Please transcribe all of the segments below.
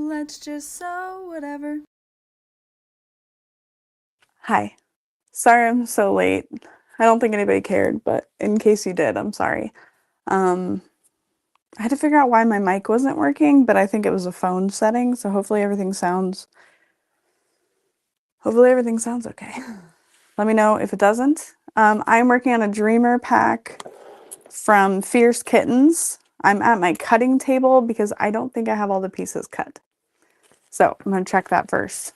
Let's just sew whatever. Hi. Sorry I'm so late. I don't think anybody cared, but in case you did, I'm sorry. Um, I had to figure out why my mic wasn't working, but I think it was a phone setting, so hopefully everything sounds okay. Let me know if it doesn't. I'm working on a Dreamer pack from Fierce Kittens. I'm at my cutting table because I don't think I have all the pieces cut. So I'm gonna check that first.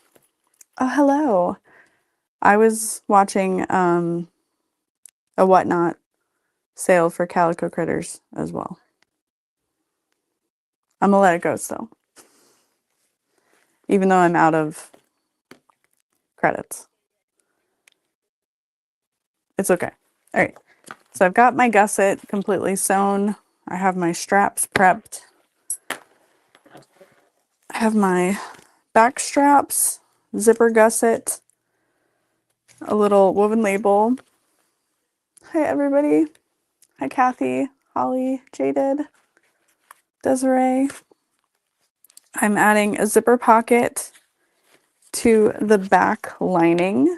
Oh, hello. I was watching a Whatnot sale for Calico Critters as well. I'm gonna let it go still, even though I'm out of credits. It's okay. All right. So I've got my gusset completely sewn. I have my straps prepped. I have my back straps, zipper gusset, a little woven label. Hi, everybody. Hi, Kathy, Holly, Jaded, Desiree. I'm adding a zipper pocket to the back lining.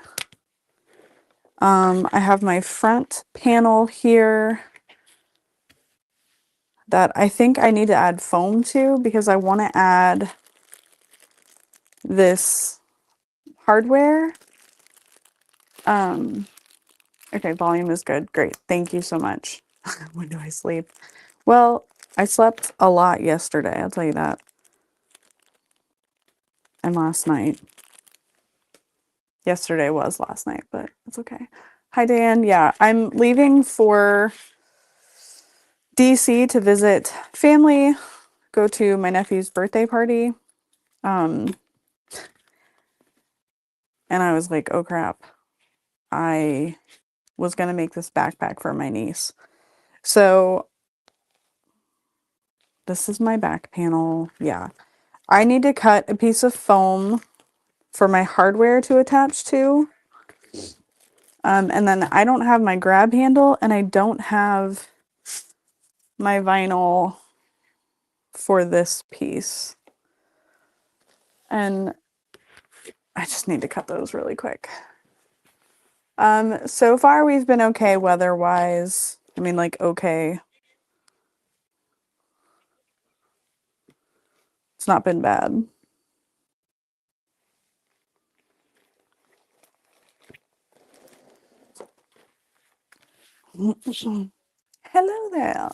I have my front panel here that I think I need to add foam to because I want to add this hardware. Okay, volume is good. Great. Thank you so much. When do I sleep? Well, I slept a lot yesterday, I'll tell you that. And last night. Yesterday was last night, but it's okay. Hi, Dan. Yeah, I'm leaving for DC to visit family, go to my nephew's birthday party. And I was like, oh crap. I was going to make this backpack for my niece. So this is my back panel. Yeah. I need to cut a piece of foam for my hardware to attach to. And then I don't have my grab handle and I don't have my vinyl for this piece. And I just need to cut those really quick. So far we've been okay weather-wise. I mean, like, okay. It's not been bad. Hello there.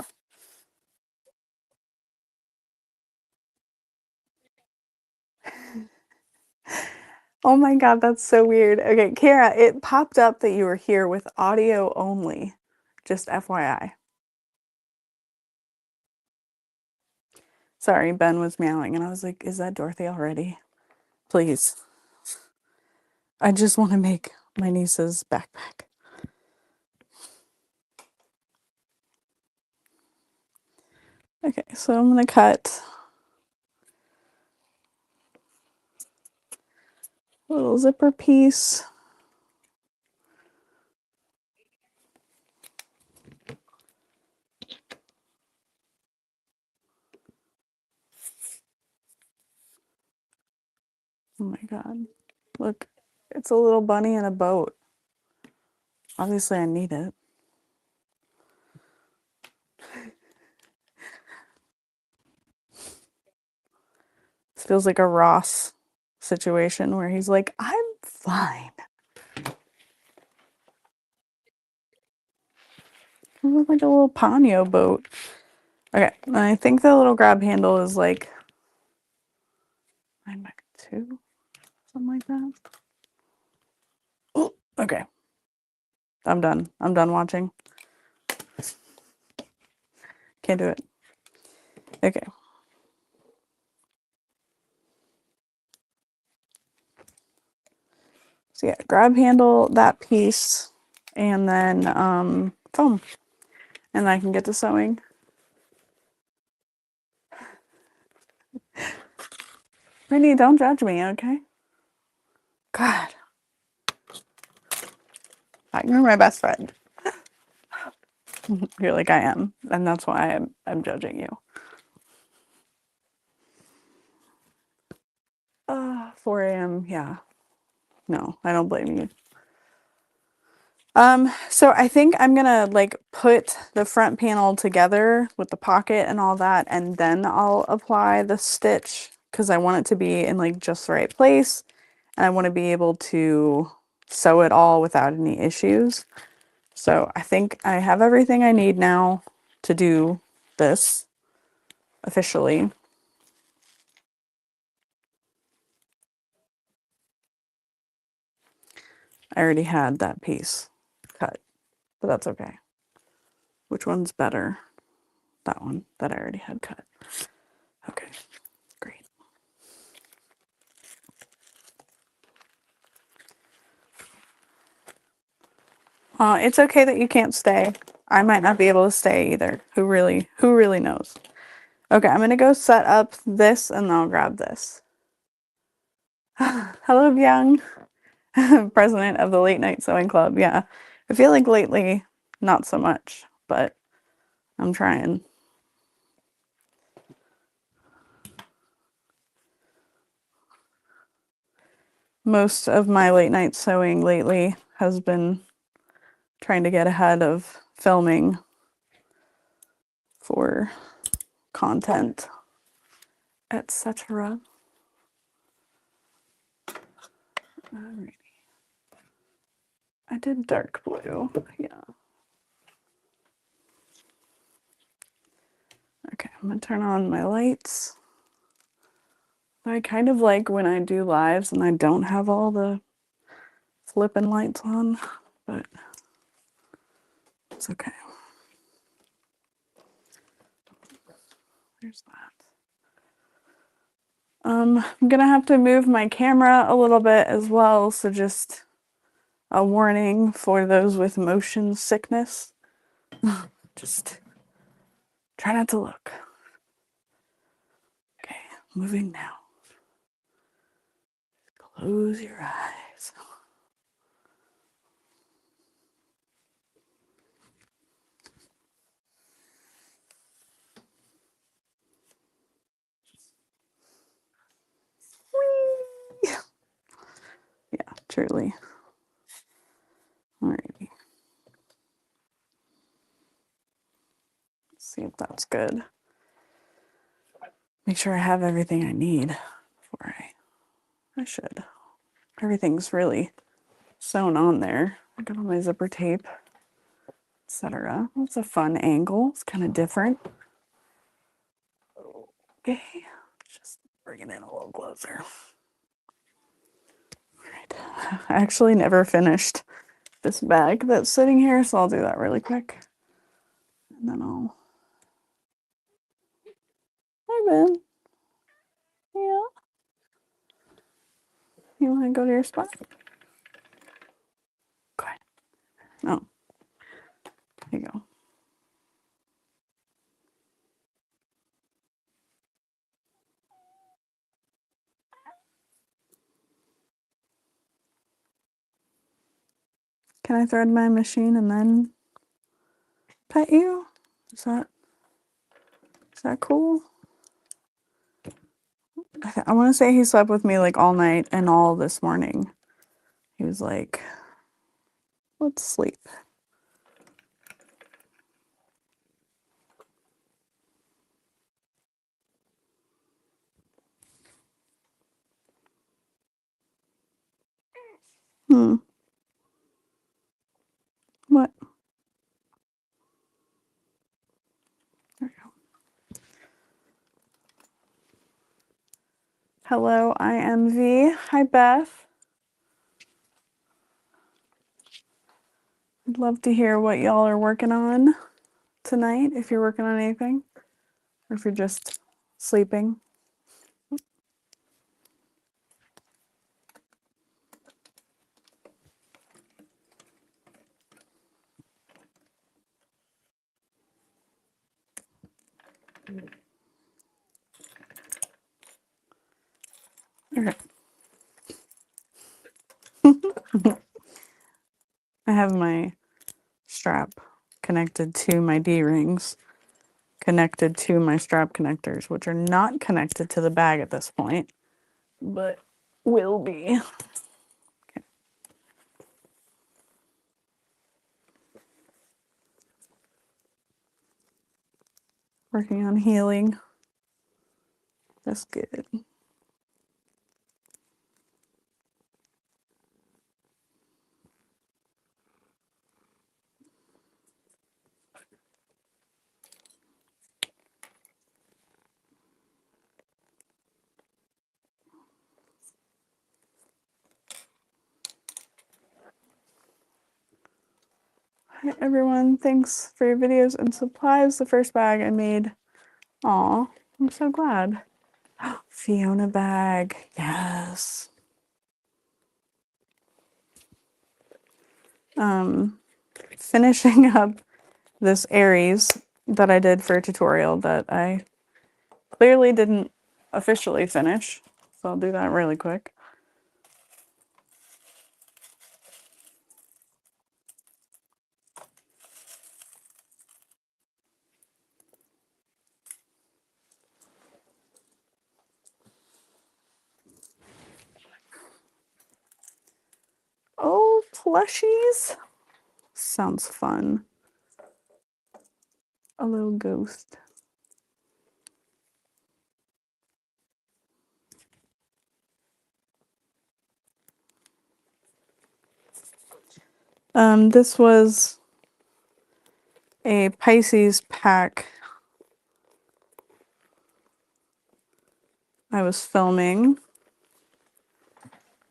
Oh my God, that's so weird. Okay, Kara, it popped up that you were here with audio only. Just FYI. Sorry, Ben was meowing and I was like, is that Dorothy already? Please. I just want to make my niece's backpack. Okay, so I'm gonna cut a little zipper piece. Oh my God. Look, it's a little bunny in a boat. Obviously, I need it. This feels like a Ross situation where he's like, I'm fine. It looks like a little Ponyo boat. Okay, and I think the little grab handle is like 9x2, something like that. Oh, okay. I'm done. I'm done watching. Can't do it. Okay. So yeah, grab handle, that piece, and then foam. And I can get to sewing. Brittany, don't judge me, okay? God. You're my best friend. You're like I am, and that's why I'm judging you. 4 a.m. Yeah. No, I don't blame you. So I think I'm gonna like put the front panel together with the pocket and all that, and then I'll apply the stitch because I want it to be in like just the right place, and I want to be able to sew it all without any issues. So I think I have everything I need now to do this officially. I already had that piece cut, but that's okay. Which one's better? That one that I already had cut. Okay, great. It's okay that you can't stay. I might not be able to stay either. Who really knows? Okay, I'm gonna go set up this and I'll grab this. Hello, Byung, president of the Late Night Sewing Club. Yeah, I feel like lately, not so much, but I'm trying. Most of my late night sewing lately has been trying to get ahead of filming for content, etc. Alrighty. I did dark blue, yeah. Okay, I'm gonna turn on my lights. I kind of like when I do lives and I don't have all the flipping lights on, but it's okay. There's that. I'm gonna have to move my camera a little bit as well, so just a warning for those with motion sickness. Just try not to look. Okay, moving now. Close your eyes. Whee! Yeah, truly. Alrighty. Let's see if that's good. Make sure I have everything I need before I should. Everything's really sewn on there. I got all my zipper tape, etc. That's a fun angle. It's kind of different. Okay, just bring it in a little closer. All right. I actually never finished this bag that's sitting here, so I'll do that really quick. And then I'll... Hi, Ben. Yeah? You want to go to your spot? Okay. Oh. There you go. Can I thread my machine and then pet you? Is that cool? I want to say he slept with me like all night and all this morning. He was like, let's sleep. What? There we go. Hello, I am V. Hi, Beth. I'd love to hear what y'all are working on tonight, if you're working on anything, or if you're just sleeping. Okay. I have my strap connected to my D-rings, connected to my strap connectors, which are not connected to the bag at this point, but will be. Okay. Working on healing. That's good. Hi everyone, thanks for your videos and supplies. The first bag I made. Aw, I'm so glad. Fiona bag, yes. Finishing up this Aries that I did for a tutorial that I clearly didn't officially finish. So I'll do that really quick. Oh, plushies. Sounds fun. A little ghost. This was a Pisces pack I was filming,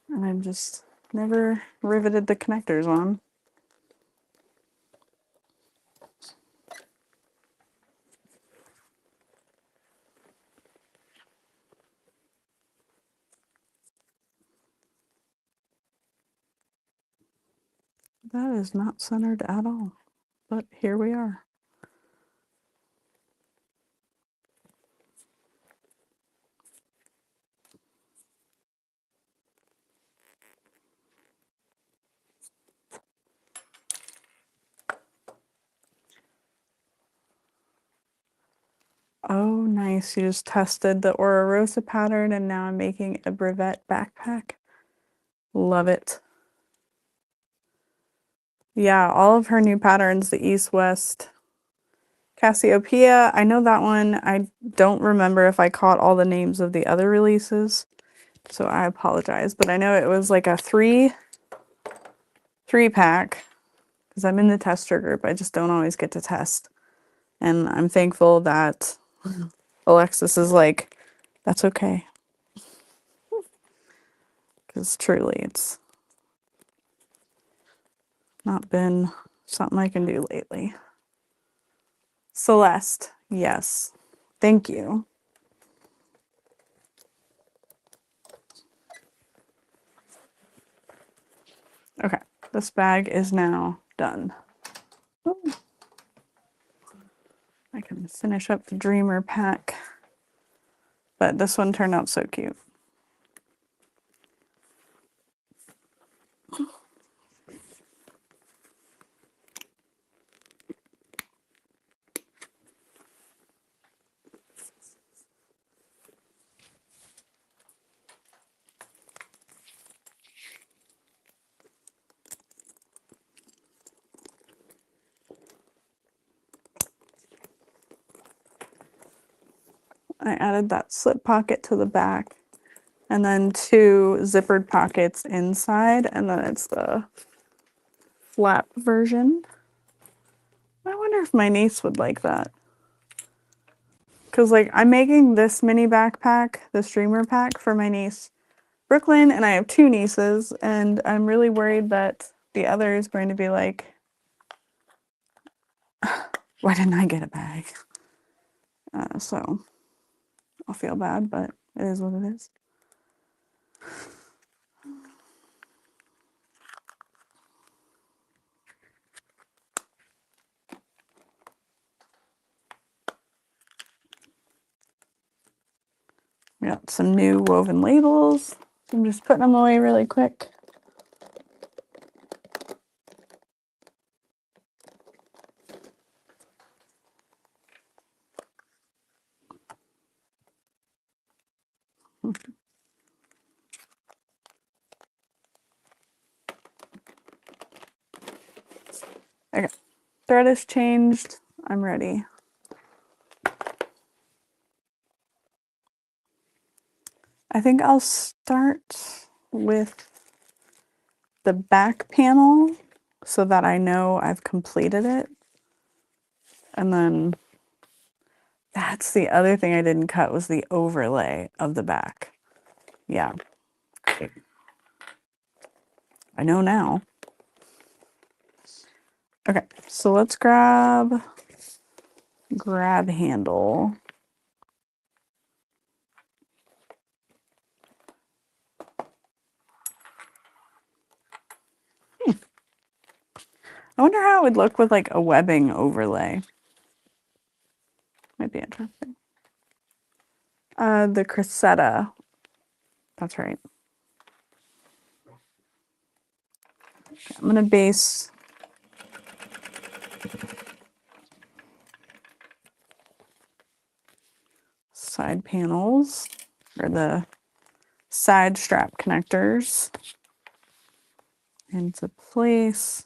and I just never riveted the connectors on. That is not centered at all, but here we are. Oh, nice. You just tested the Aura Rosa pattern and now I'm making a Brevet backpack. Love it. Yeah, all of her new patterns, the East West Cassiopeia, I know that one. I don't remember if I caught all the names of the other releases, so I apologize. But I know it was like a three pack because I'm in the tester group. I just don't always get to test. And I'm thankful that Alexis is like, that's okay. Because truly, it's not been something I can do lately. Celeste, yes. Thank you. Okay, this bag is now done. Ooh. I can finish up the Dreamer pack. But this one turned out so cute. I added that slip pocket to the back and then two zippered pockets inside, and then it's the flap version. I wonder if my niece would like that. Because like I'm making this mini backpack, the streamer pack for my niece Brooklyn, and I have two nieces, and I'm really worried that the other is going to be like, why didn't I get a bag? So I'll feel bad, but it is what it is. We got some new woven labels. I'm just putting them away really quick. Okay. Thread is changed. I'm ready. I think I'll start with the back panel so that I know I've completed it. And then that's the other thing I didn't cut was the overlay of the back. Yeah. Great. I know now. Okay, so let's grab handle. I wonder how it would look with like a webbing overlay. Might be interesting. The Cressetta. That's right. Okay, I'm gonna base side panels or the side strap connectors into place.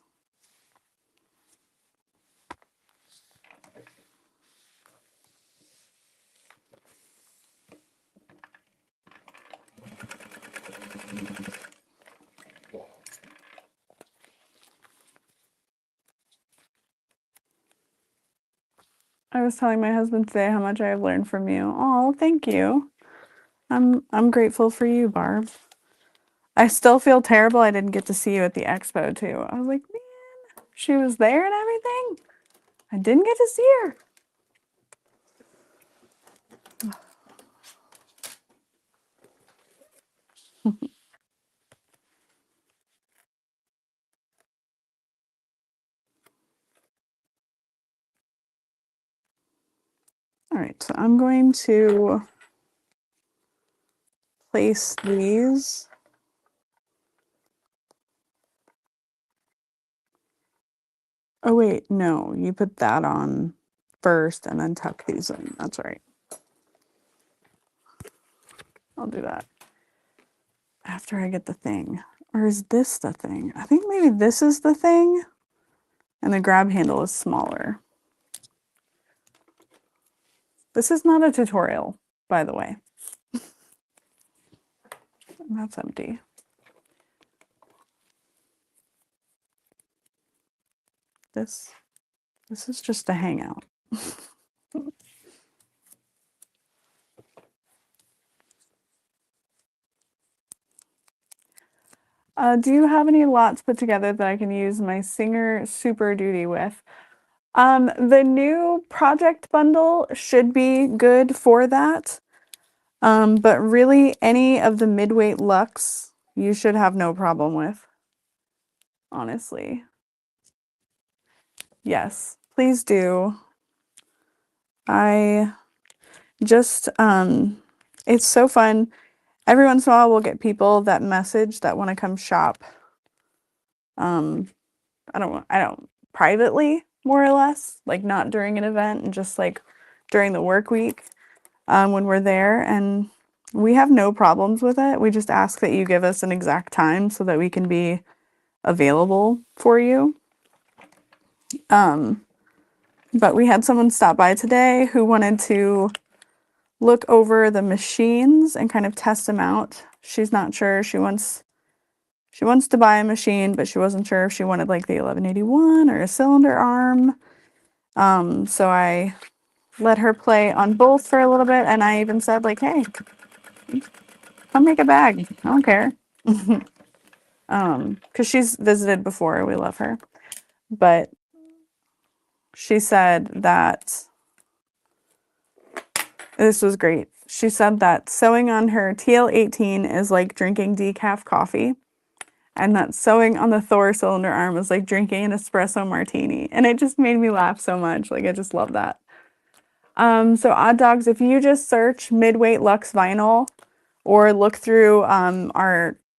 I was telling my husband today how much I have learned from you. Oh, thank you. I'm grateful for you, Barb. I still feel terrible I didn't get to see you at the expo too. I was like, man, she was there and everything. I didn't get to see her. All right, so I'm going to place these. Oh wait, no, you put that on first and then tuck these in. That's right. I'll do that after I get the thing. Or is this the thing? I think maybe this is the thing and the grab handle is smaller. This is not a tutorial, by the way. That's empty. This is just a hangout. Do you have any lots put together that I can use my Singer Super Duty with? The new project bundle should be good for that. But really any of the midweight Luxe you should have no problem with. Honestly. Yes, please do. I just it's so fun. Every once in a while we'll get people that message that want to come shop. I don't privately, more or less, like not during an event and just like during the work week when we're there. And we have no problems with it. We just ask that you give us an exact time so that we can be available for you. But we had someone stop by today who wanted to look over the machines and kind of test them out. She's not sure. She wants to buy a machine, but she wasn't sure if she wanted like the 1181 or a cylinder arm. So I let her play on both for a little bit, and I even said like, hey, come make a bag. I don't care. Because she's visited before. We love her. But she said that this was great. She said that sewing on her TL18 is like drinking decaf coffee, and that sewing on the Thor cylinder arm is like drinking an espresso martini. And it just made me laugh so much. Like, I just love that. So Odd Dogs, if you just search midweight Luxe vinyl or look through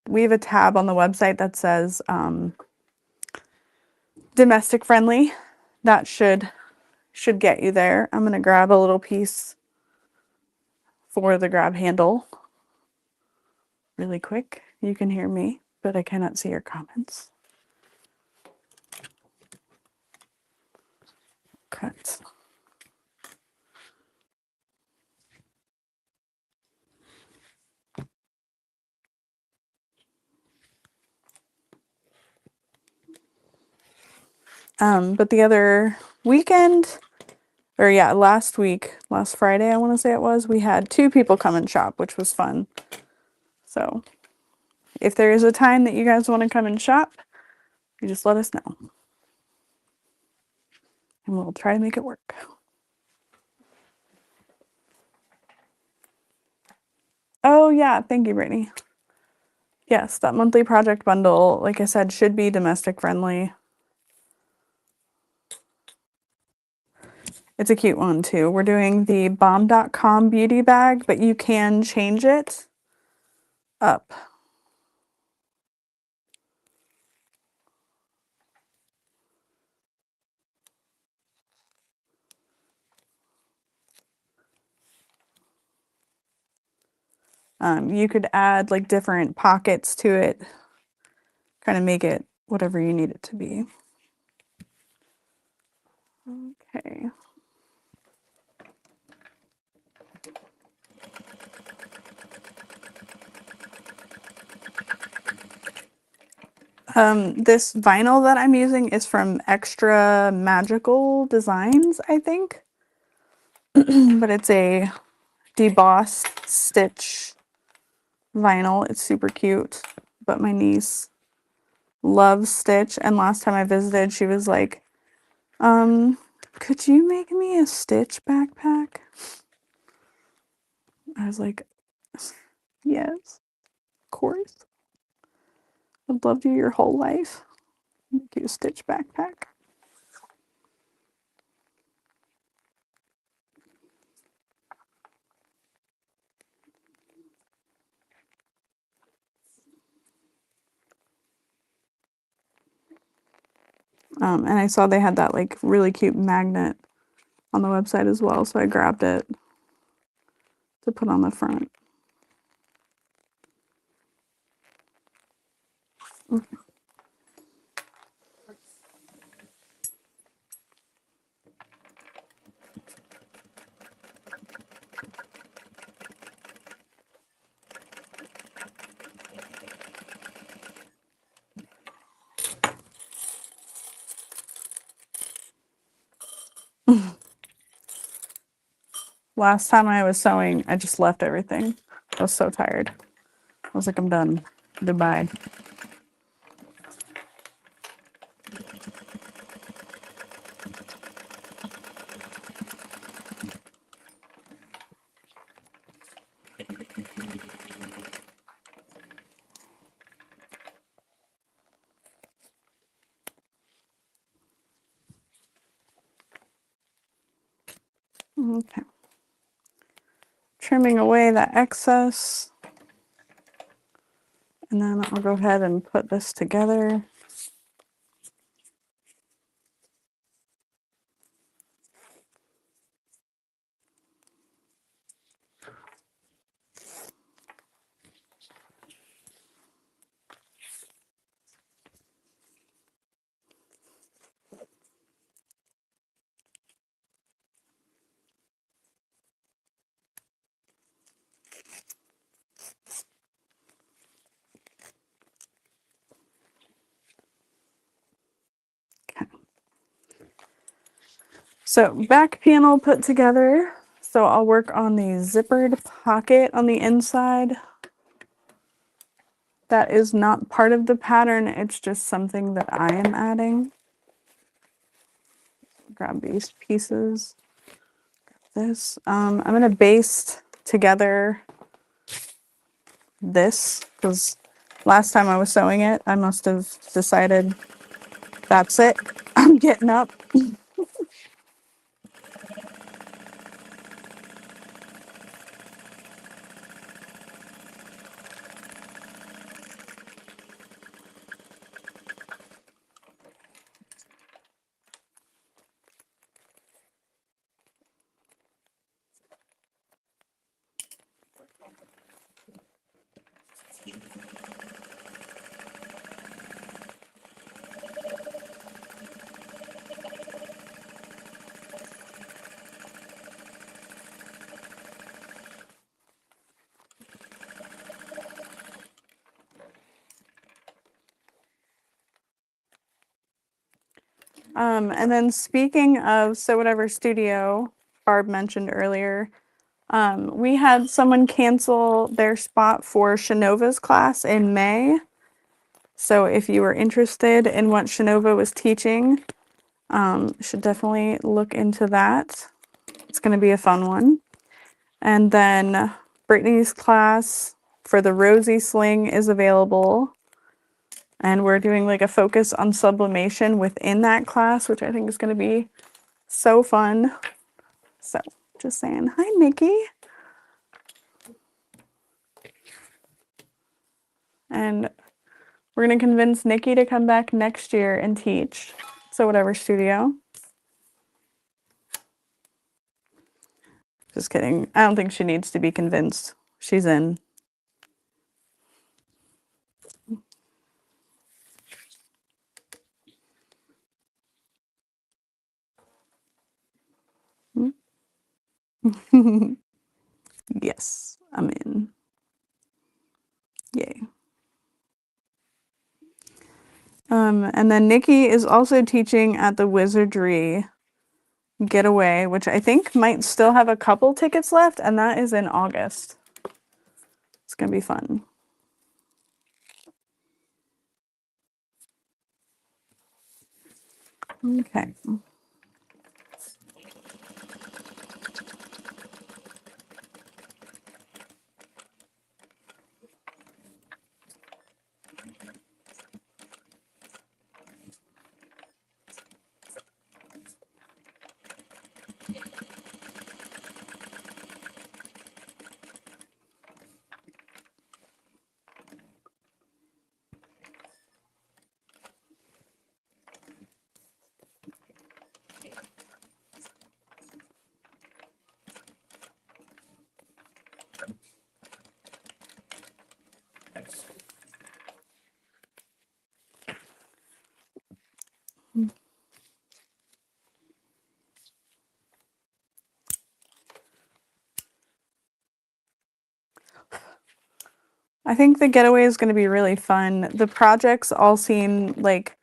we have a tab on the website that says domestic friendly. That should get you there. I'm gonna grab a little piece for the grab handle really quick. You can hear me, but I cannot see your comments. cut. But the other weekend, or yeah, last week, last Friday, I want to say it was, we had 2 people come and shop, which was fun. So if there is a time that you guys want to come and shop, you just let us know. And we'll try to make it work. Oh yeah, thank you, Brittany. Yes, that monthly project bundle, like I said, should be domestic friendly. It's a cute one too. We're doing the bomb.com beauty bag, but you can change it up. You could add like different pockets to it, kind of make it whatever you need it to be. Okay. This vinyl that I'm using is from Extra Magical Designs, I think. But it's a debossed stitch vinyl. It's super cute. But my niece loves Stitch, and last time I visited, she was like, could you make me a Stitch backpack? I was like, yes, of course. I'd love you your whole life. Make you a Stitch backpack. And I saw they had that like really cute magnet on the website as well, so I grabbed it to put on the front. Okay. Last time I was sewing, I just left everything. I was so tired. I was like, I'm done. Goodbye. Okay. Trimming away that excess. And then I'll go ahead and put this together. Okay. So back panel put together. So I'll work on the zippered pocket on the inside. That is not part of the pattern. It's just something that I am adding. Grab these pieces. Grab this. I'm going to baste together this because last time I was sewing it, I must have decided that's it. I'm getting up. And then speaking of So Whatever Studio, Barb mentioned earlier, we had someone cancel their spot for Shinova's class in May. So if you were interested in what Shinova was teaching, should definitely look into that. It's going to be a fun one. And then Brittany's class for the Rosie Sling is available. And we're doing like a focus on sublimation within that class, which I think is going to be so fun. So just saying, hi, Nikki. And we're going to convince Nikki to come back next year and teach So Whatever Studio. Just kidding. I don't think she needs to be convinced. She's in. Yes, I'm in. Yay. And then Nikki is also teaching at the Wizardry Getaway, which I think might still have a couple tickets left, and that is in August. It's gonna be fun. Okay. I think the getaway is going to be really fun. The projects all seem like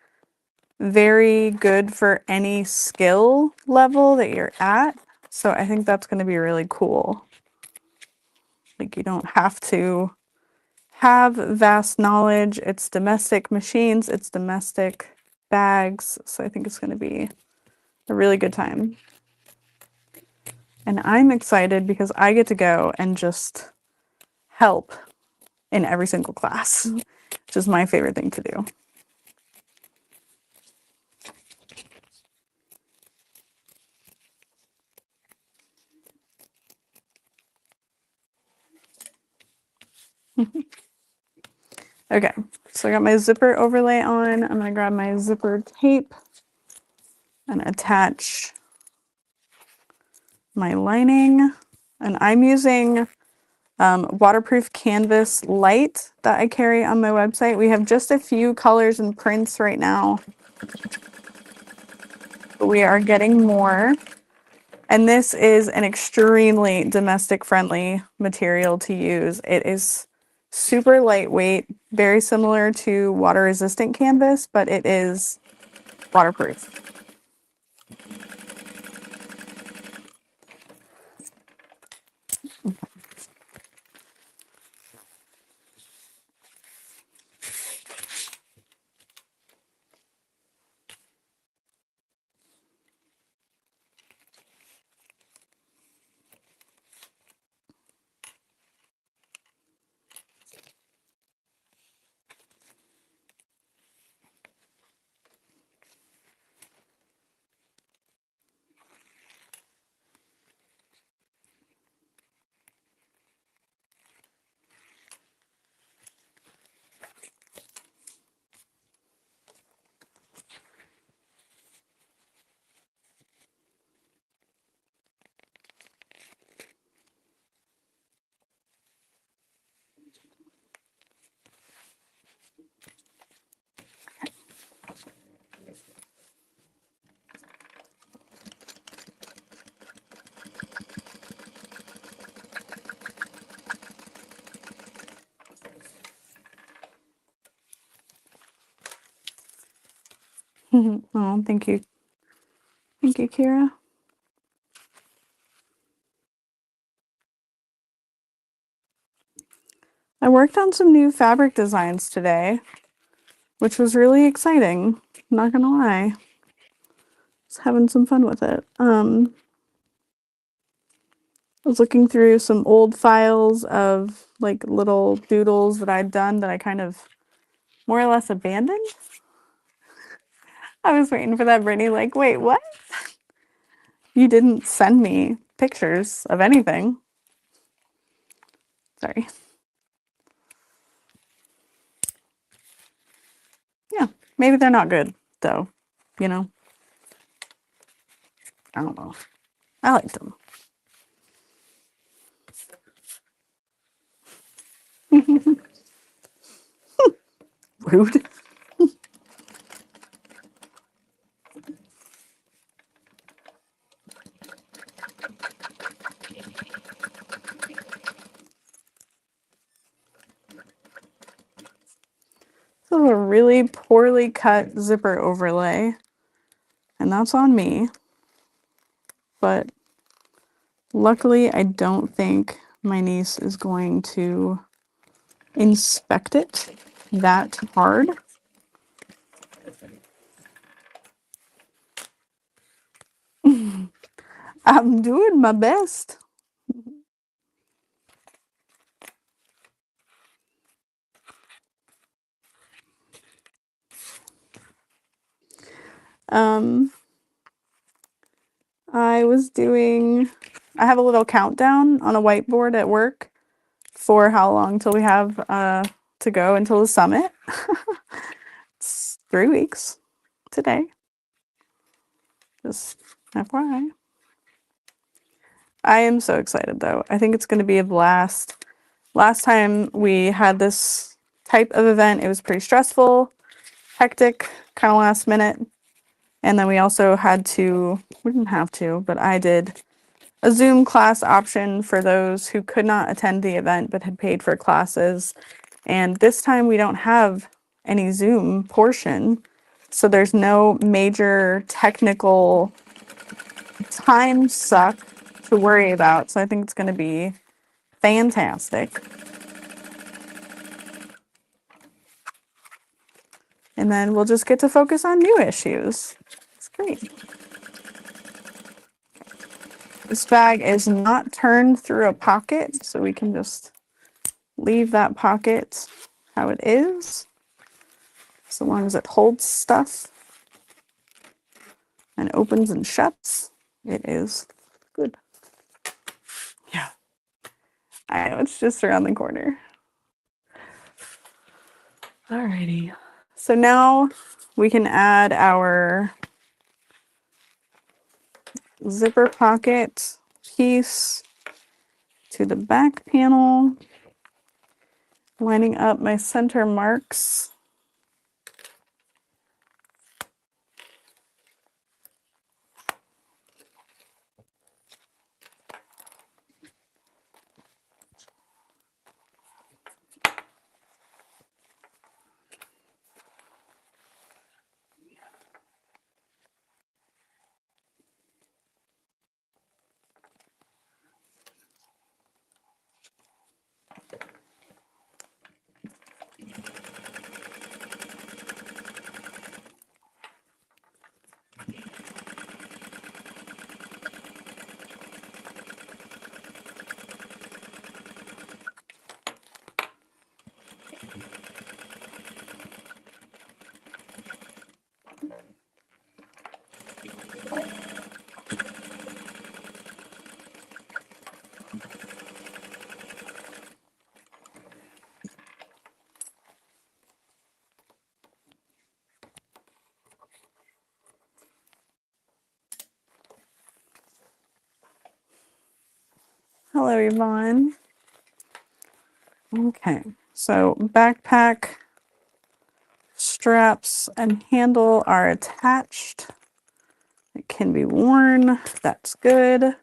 very good for any skill level that you're at. So I think that's going to be really cool. Like you don't have to have vast knowledge. It's domestic machines, it's domestic bags. So I think it's going to be a really good time. And I'm excited because I get to go and just help in every single class, which is my favorite thing to do. Okay, so I got my zipper overlay on. I'm gonna grab my zipper tape and attach my lining. And I'm using waterproof canvas light that I carry on my website. We have just a few colors and prints right now, but we are getting more. And this is an extremely domestic friendly material to use. It is super lightweight, very similar to water resistant canvas, but it is waterproof. Oh, thank you. Thank you, Kira. I worked on some new fabric designs today, which was really exciting. Not gonna lie. Just having some fun with it. I was looking through some old files of like little doodles that I'd done that I kind of more or less abandoned. I was waiting for that, Brittany, like, wait, what? You didn't send me pictures of anything. Sorry. Yeah, maybe they're not good, though. You know? I don't know. I liked them. Rude. This is a really poorly cut zipper overlay, and that's on me. But luckily, I don't think my niece is going to inspect it that hard. I'm doing my best. I have a little countdown on a whiteboard at work for how long till we have to go until the summit. It's 3 weeks today. Just FYI. I am so excited though. I think it's going to be a blast. Last time we had this type of event, it was pretty stressful, hectic, kind of last minute. And then we also we didn't have to, but I did a Zoom class option for those who could not attend the event but had paid for classes. And this time we don't have any Zoom portion. So there's no major technical time suck to worry about. So I think it's going to be fantastic. And then we'll just get to focus on new issues. It's great. This bag is not turned through a pocket, so we can just leave that pocket how it is, so long as it holds stuff and opens and shuts. It is good. Yeah. I know, it's just around the corner. Alrighty. So now we can add our zipper pocket piece to the back panel, lining up my center marks. Hello, Yvonne. Okay, so backpack straps and handle are attached. It can be worn. That's good.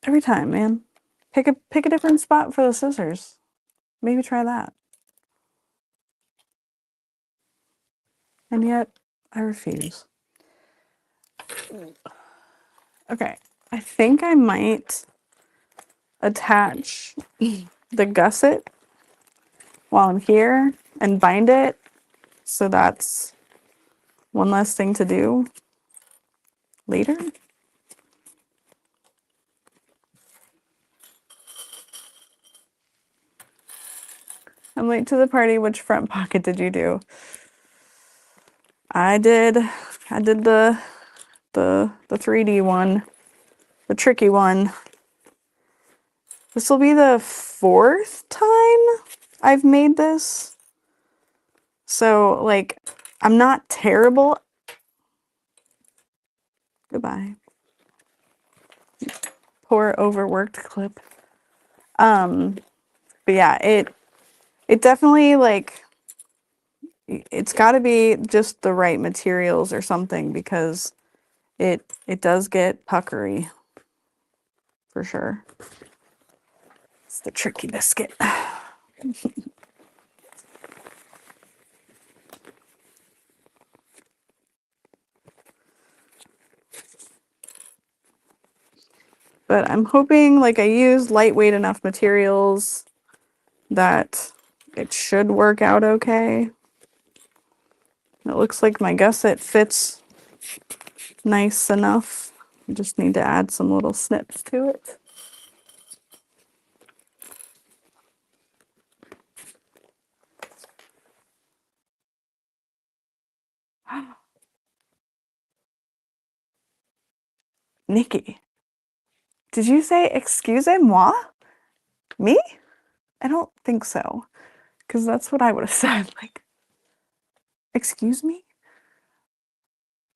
Every time, man. Pick a different spot for the scissors. Maybe try that. And yet, I refuse. Okay, I think I might attach the gusset while I'm here and bind it. So that's one less thing to do later. I'm late to the party. Which front pocket did you do? I did the 3D one, the tricky one. This will be the 4th time I've made this. So, like, I'm not terrible. Goodbye. Poor overworked clip. But yeah, it definitely, like, it's got to be just the right materials or something, because it does get puckery for sure. It's the tricky biscuit. But I'm hoping, like, I use lightweight enough materials that it should work out okay. It looks like my gusset fits nice enough. I just need to add some little snips to it. Nikki, did you say excusez-moi? Me? I don't think so, because that's what I would have said. Like, excuse me?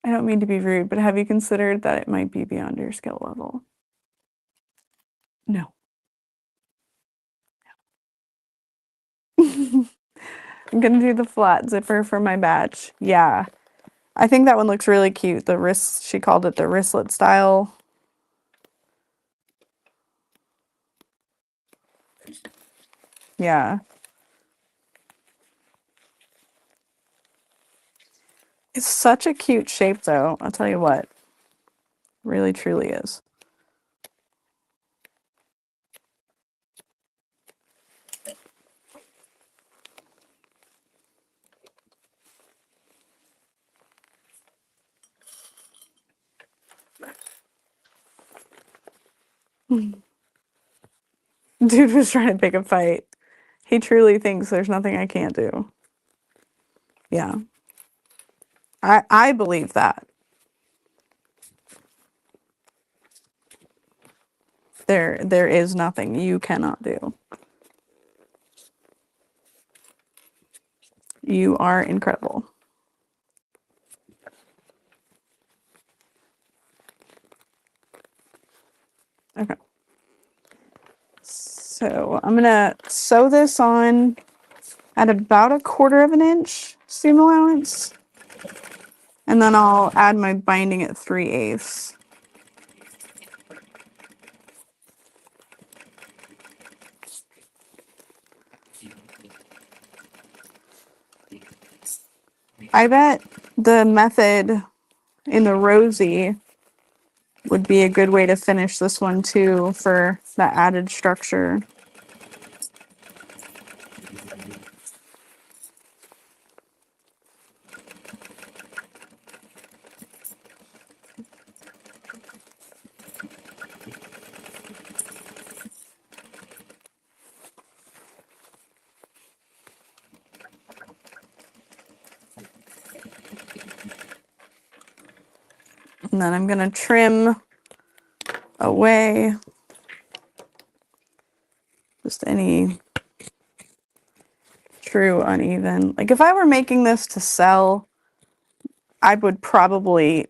I don't mean to be rude, but have you considered that it might be beyond your skill level? No. I'm gonna do the flat zipper for my badge. Yeah. I think that one looks really cute. The wrist, she called it the wristlet style. Yeah. It's such a cute shape, though. I'll tell you what. Really, truly is. Dude was trying to pick a fight. He truly thinks there's nothing I can't do. Yeah. I believe that. There is nothing you cannot do. You are incredible. Okay. So I'm gonna sew this on at about 1/4 of an inch seam allowance. And then I'll add my binding at 3/8. I bet the method in the rosy would be a good way to finish this one too, for that added structure. And then I'm gonna trim away just any true uneven. Like, if I were making this to sell, I would probably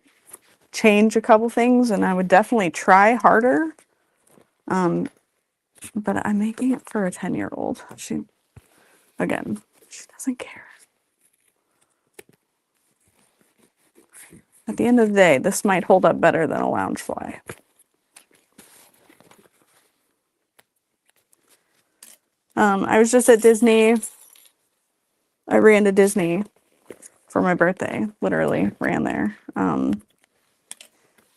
change a couple things, and I would definitely try harder. But I'm making it for a 10-year-old. She doesn't care. At the end of the day, this might hold up better than a Loungefly. I was just at Disney. I ran to Disney for my birthday. Literally ran there.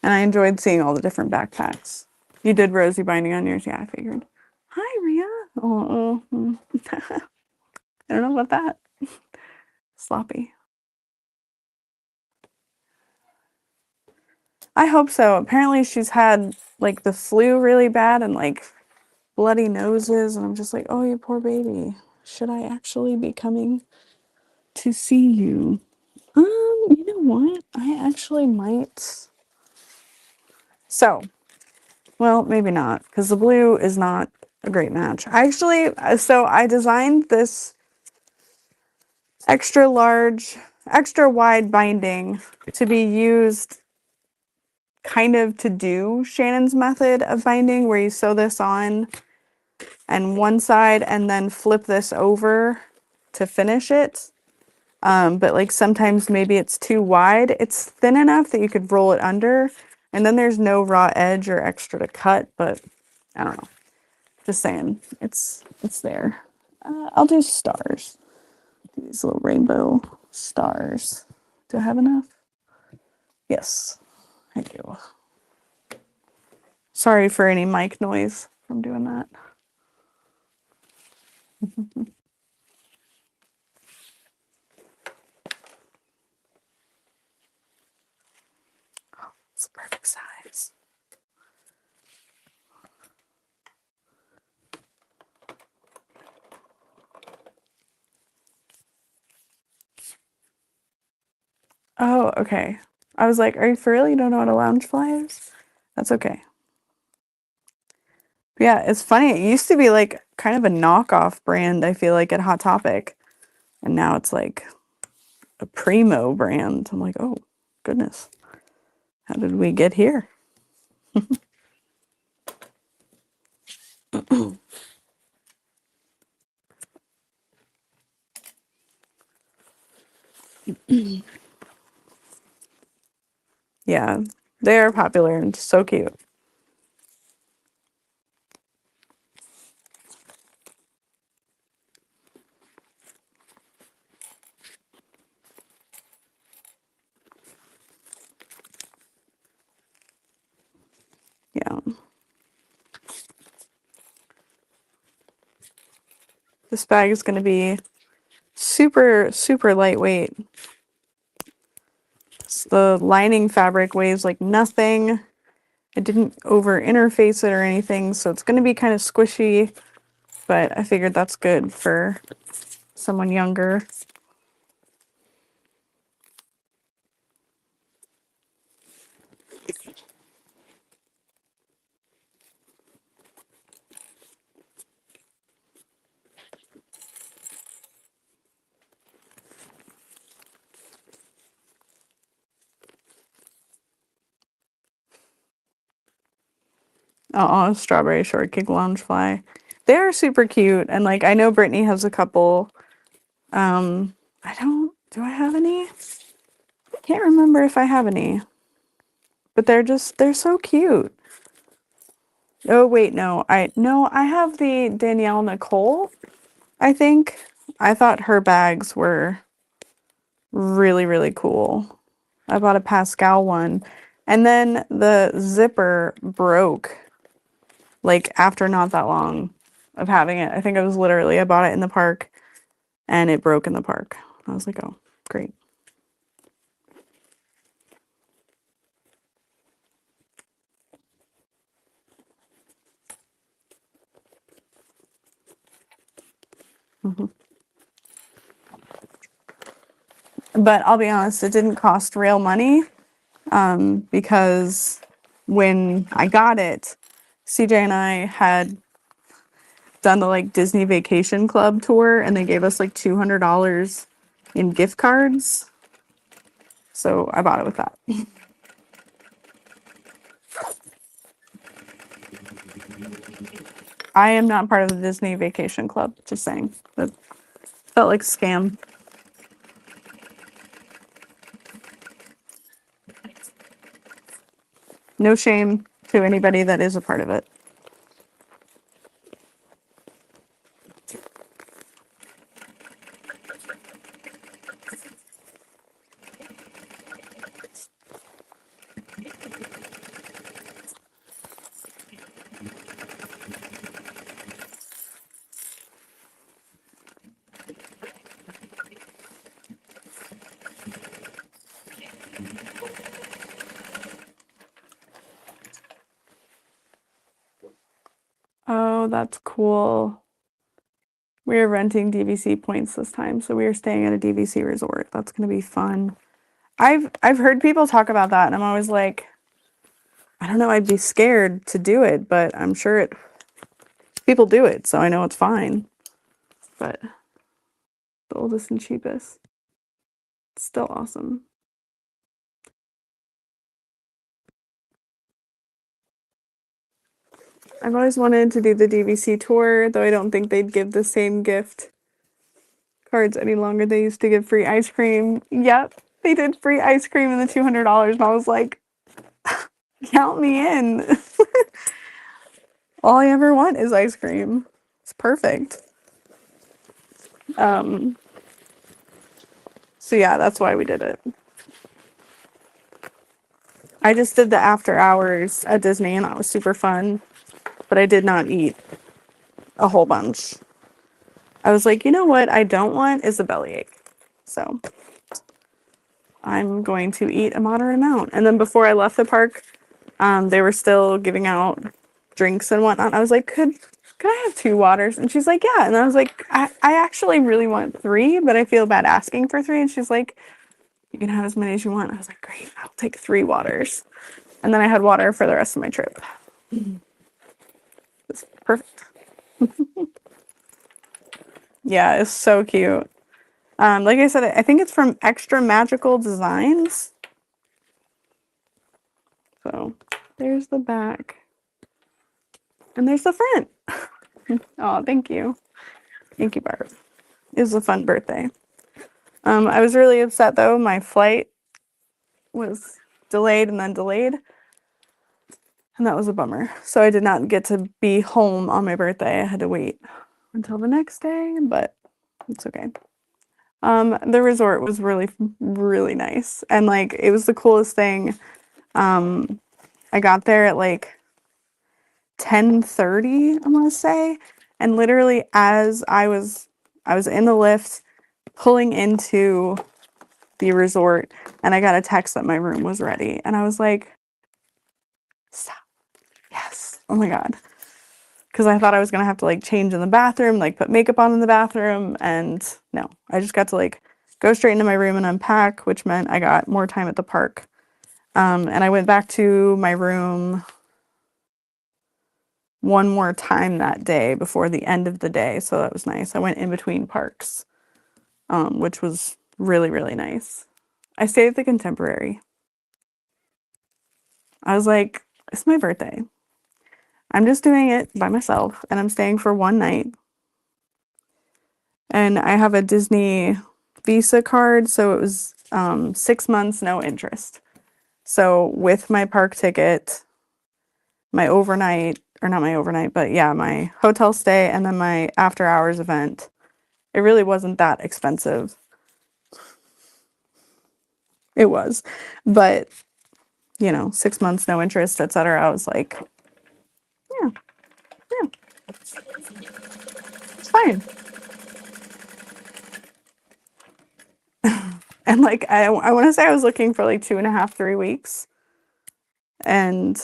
And I enjoyed seeing all the different backpacks. You did rosy binding on yours? Yeah, I figured. Hi, Rhea. Oh, I don't know about that. Sloppy. I hope so. Apparently she's had like the flu really bad and like bloody noses, and I'm just like, oh, you poor baby. Should I actually be coming to see you? You know what? I actually might. So, well, maybe not, because the blue is not a great match. So I designed this extra large, extra wide binding to be used kind of to do Shannon's method of binding, where you sew this on and one side and then flip this over to finish it. But like sometimes maybe it's too wide. It's thin enough that you could roll it under, and then there's no raw edge or extra to cut, but I don't know. Just saying, it's there. I'll do stars. These little rainbow stars. Do I have enough? Yes, I do. Sorry for any mic noise from doing that. It's the perfect size. Oh, okay. I was like, are you for real? You don't know what a lounge fly is? That's okay. Yeah, it's funny. It used to be like kind of a knockoff brand, I feel like, at Hot Topic. And now it's like a primo brand. I'm like, oh, goodness. How did we get here? Yeah, they are popular and so cute. Yeah. This bag is going to be super, super lightweight. The lining fabric weighs like nothing. It didn't over interface it or anything, so it's going to be kind of squishy, but I figured that's good for someone younger. Oh, strawberry shortcake loungefly. They're super cute, and like I know Brittany has a couple. I don't. Do I have any? Can't remember if I have any. But they're so cute. Oh wait, no. I have the Danielle Nicole, I think. I thought her bags were really, really cool. I bought a Pascal one. And then the zipper broke like after not that long of having it. I think I bought it in the park and it broke in the park. I was like, oh, great. But I'll be honest, it didn't cost real money because when I got it, CJ and I had done the like Disney Vacation Club tour and they gave us like $200 in gift cards. So I bought it with that. I am not part of the Disney Vacation Club, just saying. That felt like a scam. No shame to anybody that is a part of it. Oh, that's cool. We're renting DVC points this time, so we are staying at a DVC resort. That's gonna be fun. I've heard people talk about that, and I'm always like, I don't know, I'd be scared to do it, but I'm sure people do it, so I know it's fine. But the oldest and cheapest, still awesome. I've always wanted to do the DVC tour, though I don't think they'd give the same gift cards any longer. They used to give free ice cream. Yep, they did free ice cream and the $200, and I was like, count me in. All I ever want is ice cream. It's perfect. So yeah, that's why we did it. I just did the after hours at Disney, and that was super fun, but I did not eat a whole bunch. I was like, you know what I don't want is a bellyache. So I'm going to eat a moderate amount. And then before I left the park, they were still giving out drinks and whatnot. I was like, could I have 2 waters? And she's like, yeah. And I was like, I actually really want 3, but I feel bad asking for 3. And she's like, you can have as many as you want. I was like, great, I'll take 3 waters. And then I had water for the rest of my trip. It's perfect. Yeah, it's so cute. Like I said, I think it's from Extra Magical Designs. So there's the back. And there's the front. Oh, thank you. Thank you, Barb. It was a fun birthday. I was really upset though. My flight was delayed and then delayed. And that was a bummer. So I did not get to be home on my birthday. I had to wait until the next day, but it's okay. The resort was really, really nice. And like, it was the coolest thing. I got there at like 10:30, I want to say. And literally as I was in the lift pulling into the resort, and I got a text that my room was ready. And I was like, stop. Yes. Oh my God. Because I thought I was going to have to like change in the bathroom, like put makeup on in the bathroom. And no, I just got to like go straight into my room and unpack, which meant I got more time at the park. And I went back to my room one more time that day before the end of the day. So that was nice. I went in between parks, which was really, really nice. I stayed at the Contemporary. I was like, it's my birthday. I'm just doing it by myself, and I'm staying for one night. And I have a Disney Visa card, so it was 6 months, no interest. So with my park ticket, my overnight, or not my overnight, but yeah, my hotel stay, and then my after hours event, it really wasn't that expensive. It was, but 6 months, no interest, etc. I was like, yeah, yeah, it's fine. And like, I want to say I was looking for like 2.5, 3 weeks. And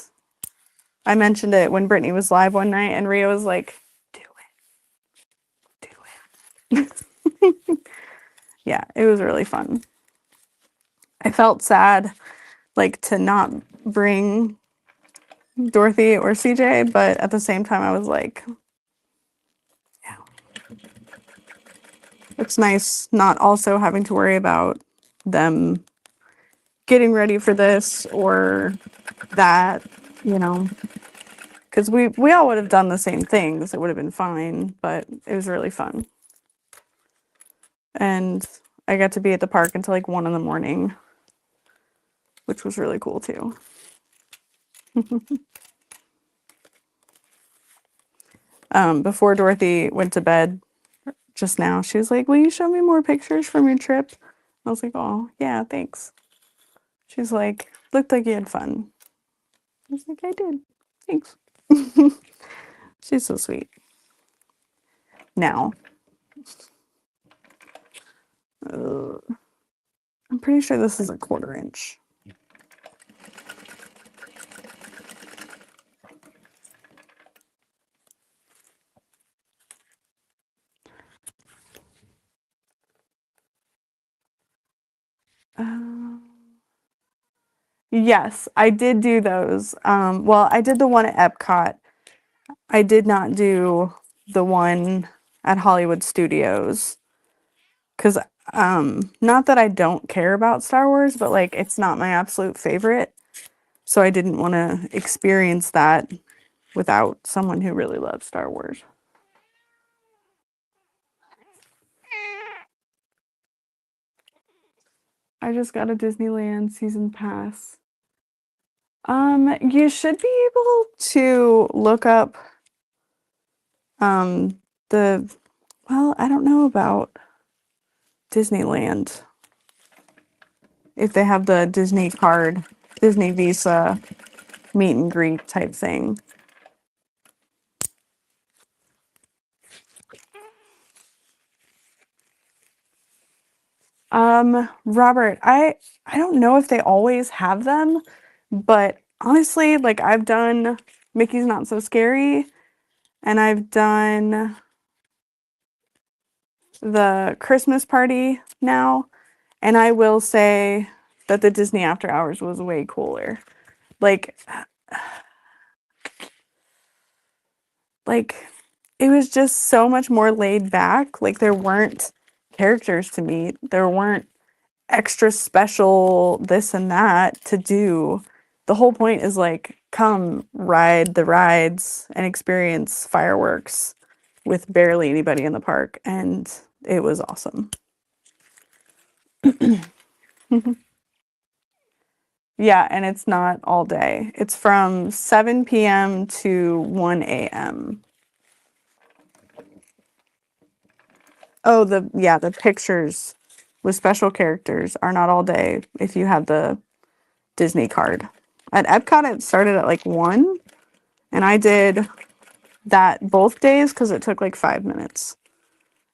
I mentioned it when Brittany was live one night, and Ria was like, do it. Yeah, it was really fun. I felt sad, like, to not bring Dorothy or CJ, but at the same time, I was like, yeah, it's nice not also having to worry about them getting ready for this or that, because we all would have done the same things. It would have been fine, but it was really fun. And I got to be at the park until like 1 a.m, which was really cool too. Before Dorothy went to bed just now, she was like, will you show me more pictures from your trip? I was like, oh, yeah, thanks. She's like, looked like you had fun. I was like, I did. Thanks. She's so sweet. Now, I'm pretty sure this is a 1/4 inch. Yes, I did do those. Well, I did the one at Epcot. I did not do the one at Hollywood Studios because not that I don't care about Star Wars, but like it's not my absolute favorite. So I didn't want to experience that without someone who really loves Star Wars. I just got a Disneyland season pass. You should be able to look up um the well, I don't know about Disneyland if they have the Disney card, Disney Visa meet and greet type thing. Robert, I don't know if they always have them, but honestly, like I've done Mickey's Not So Scary and I've done the Christmas party now, and I will say that the Disney After Hours was way cooler. Like like it was just so much more laid back. Like there weren't characters to meet. There weren't extra special this and that to do. The whole point is like come ride the rides and experience fireworks with barely anybody in the park, and it was awesome. Yeah, and it's not all day. It's from 7 p.m. to 1 a.m. Oh, the pictures with special characters are not all day if you have the Disney card. At Epcot, it started at like 1, and I did that both days because it took like 5 minutes.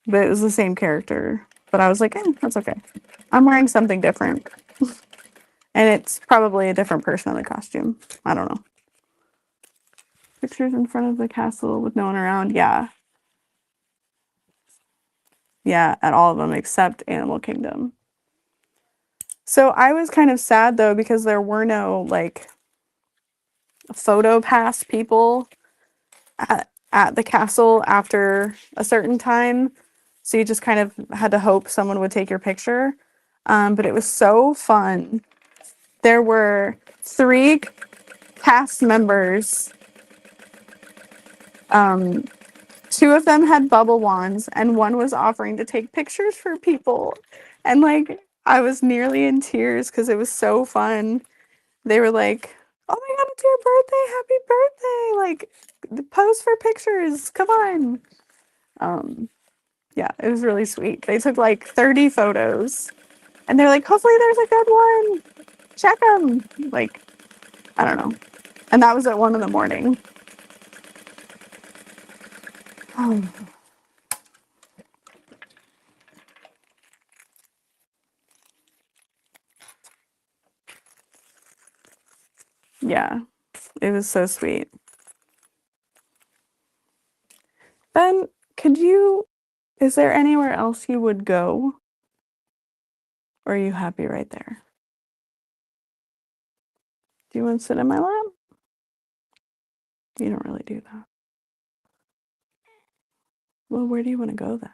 But it was the same character. But I was like, that's okay. I'm wearing something different. And it's probably a different person in the costume. I don't know. Pictures in front of the castle with no one around. Yeah. Yeah, at all of them except Animal Kingdom. So I was kind of sad though because there were no like photo pass people at the castle after a certain time. So you just kind of had to hope someone would take your picture. But it was so fun. There were 3 cast members. 2 of them had bubble wands, and one was offering to take pictures for people. And like, I was nearly in tears because it was so fun. They were like, "Oh my god, it's your birthday! Happy birthday! Like, pose for pictures. Come on." Yeah, it was really sweet. They took like 30 photos, and they're like, "Hopefully, there's a good one. Check them." Like, I don't know. And that was at 1 in the morning. Oh, yeah, it was so sweet. Ben, is there anywhere else you would go? Or are you happy right there? Do you want to sit in my lap? You don't really do that. Well, where do you want to go then?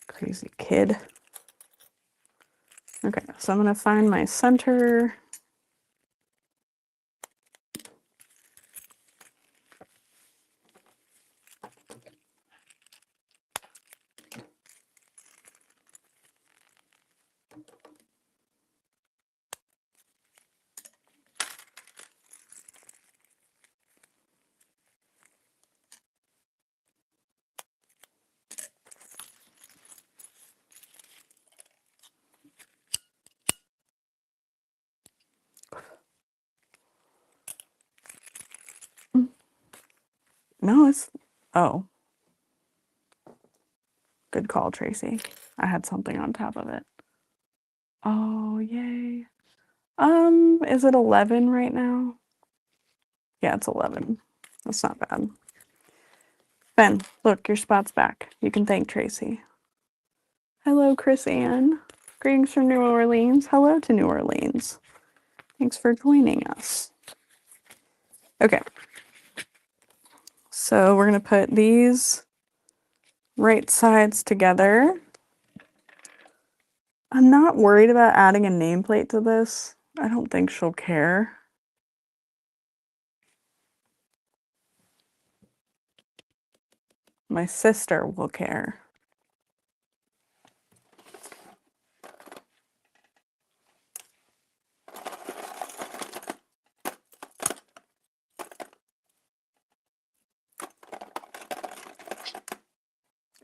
Crazy kid. Okay, so I'm going to find my center. No, oh. Good call, Tracy. I had something on top of it. Oh, yay. Is it 11 right now? Yeah, it's 11. That's not bad. Ben, look, your spot's back. You can thank Tracy. Hello, Chris Ann. Greetings from New Orleans. Hello to New Orleans. Thanks for joining us. Okay. So we're going to put these right sides together. I'm not worried about adding a nameplate to this. I don't think she'll care. My sister will care.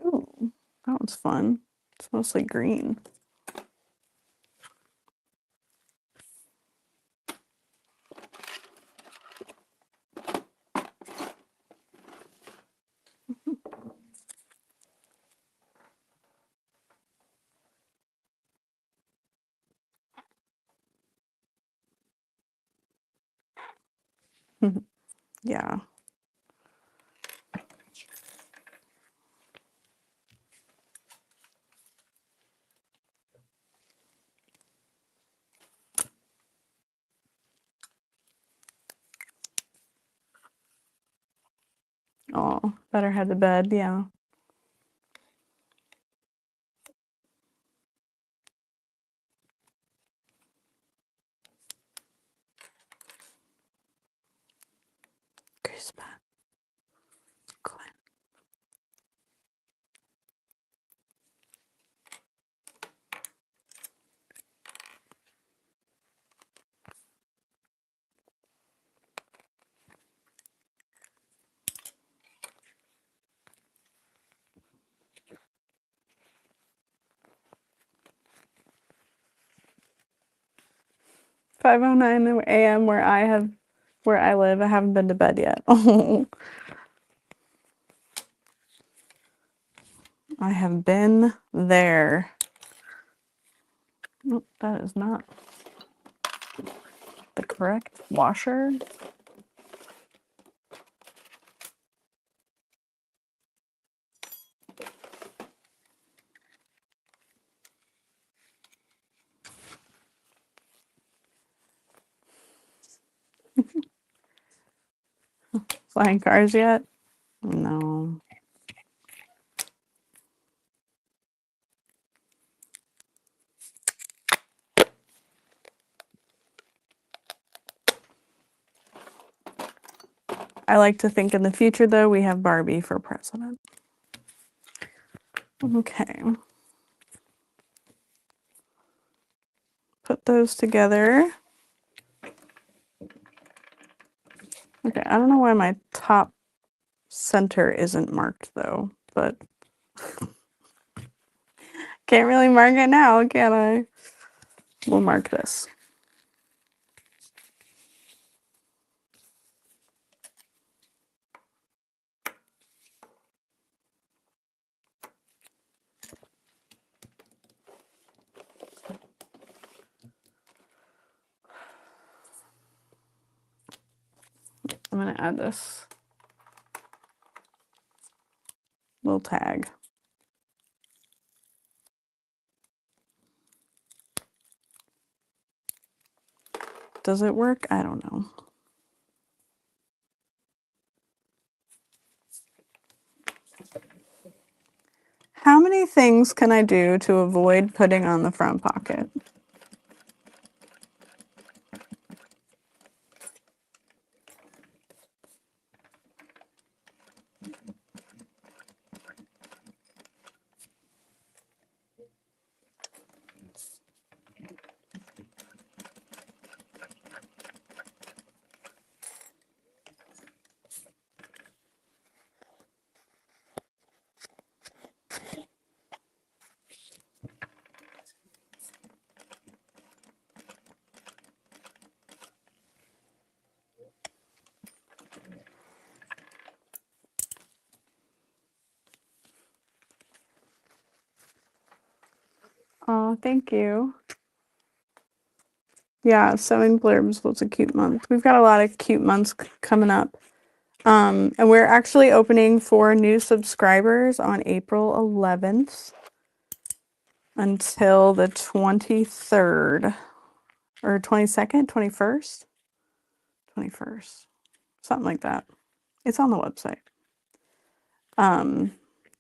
Ooh, that one's fun. It's mostly green. Yeah. Oh, better head to bed, yeah. Crispa. Glenn. "5:09 a.m. where I live. I haven't been to bed yet." Oh, I have been there. Nope, that is not the correct washer. Flying cars yet? No. I like to think in the future, though, we have Barbie for president. Okay. Put those together. Okay, I don't know why my top center isn't marked, though, but can't really mark it now, can I? We'll mark this. I'm going to add this little tag. Does it work? I don't know. How many things can I do to avoid putting on the front pocket? Oh, thank you. Yeah, sewing blurbs was a cute month. We've got a lot of cute months coming up. And we're actually opening for new subscribers on April 11th. until the 23rd or 22nd, 21st, 21st, something like that. It's on the website.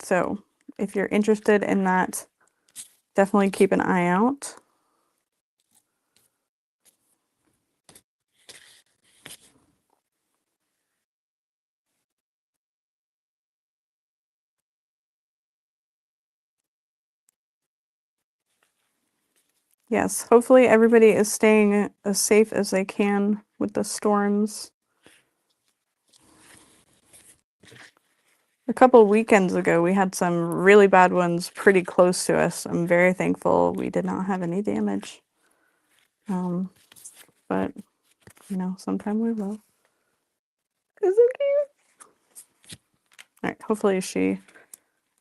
So if you're interested in that, definitely keep an eye out. Yes, hopefully everybody is staying as safe as they can with the storms. A couple weekends ago, we had some really bad ones pretty close to us. I'm very thankful we did not have any damage. But, you know, sometime we will. It's okay. All right, hopefully she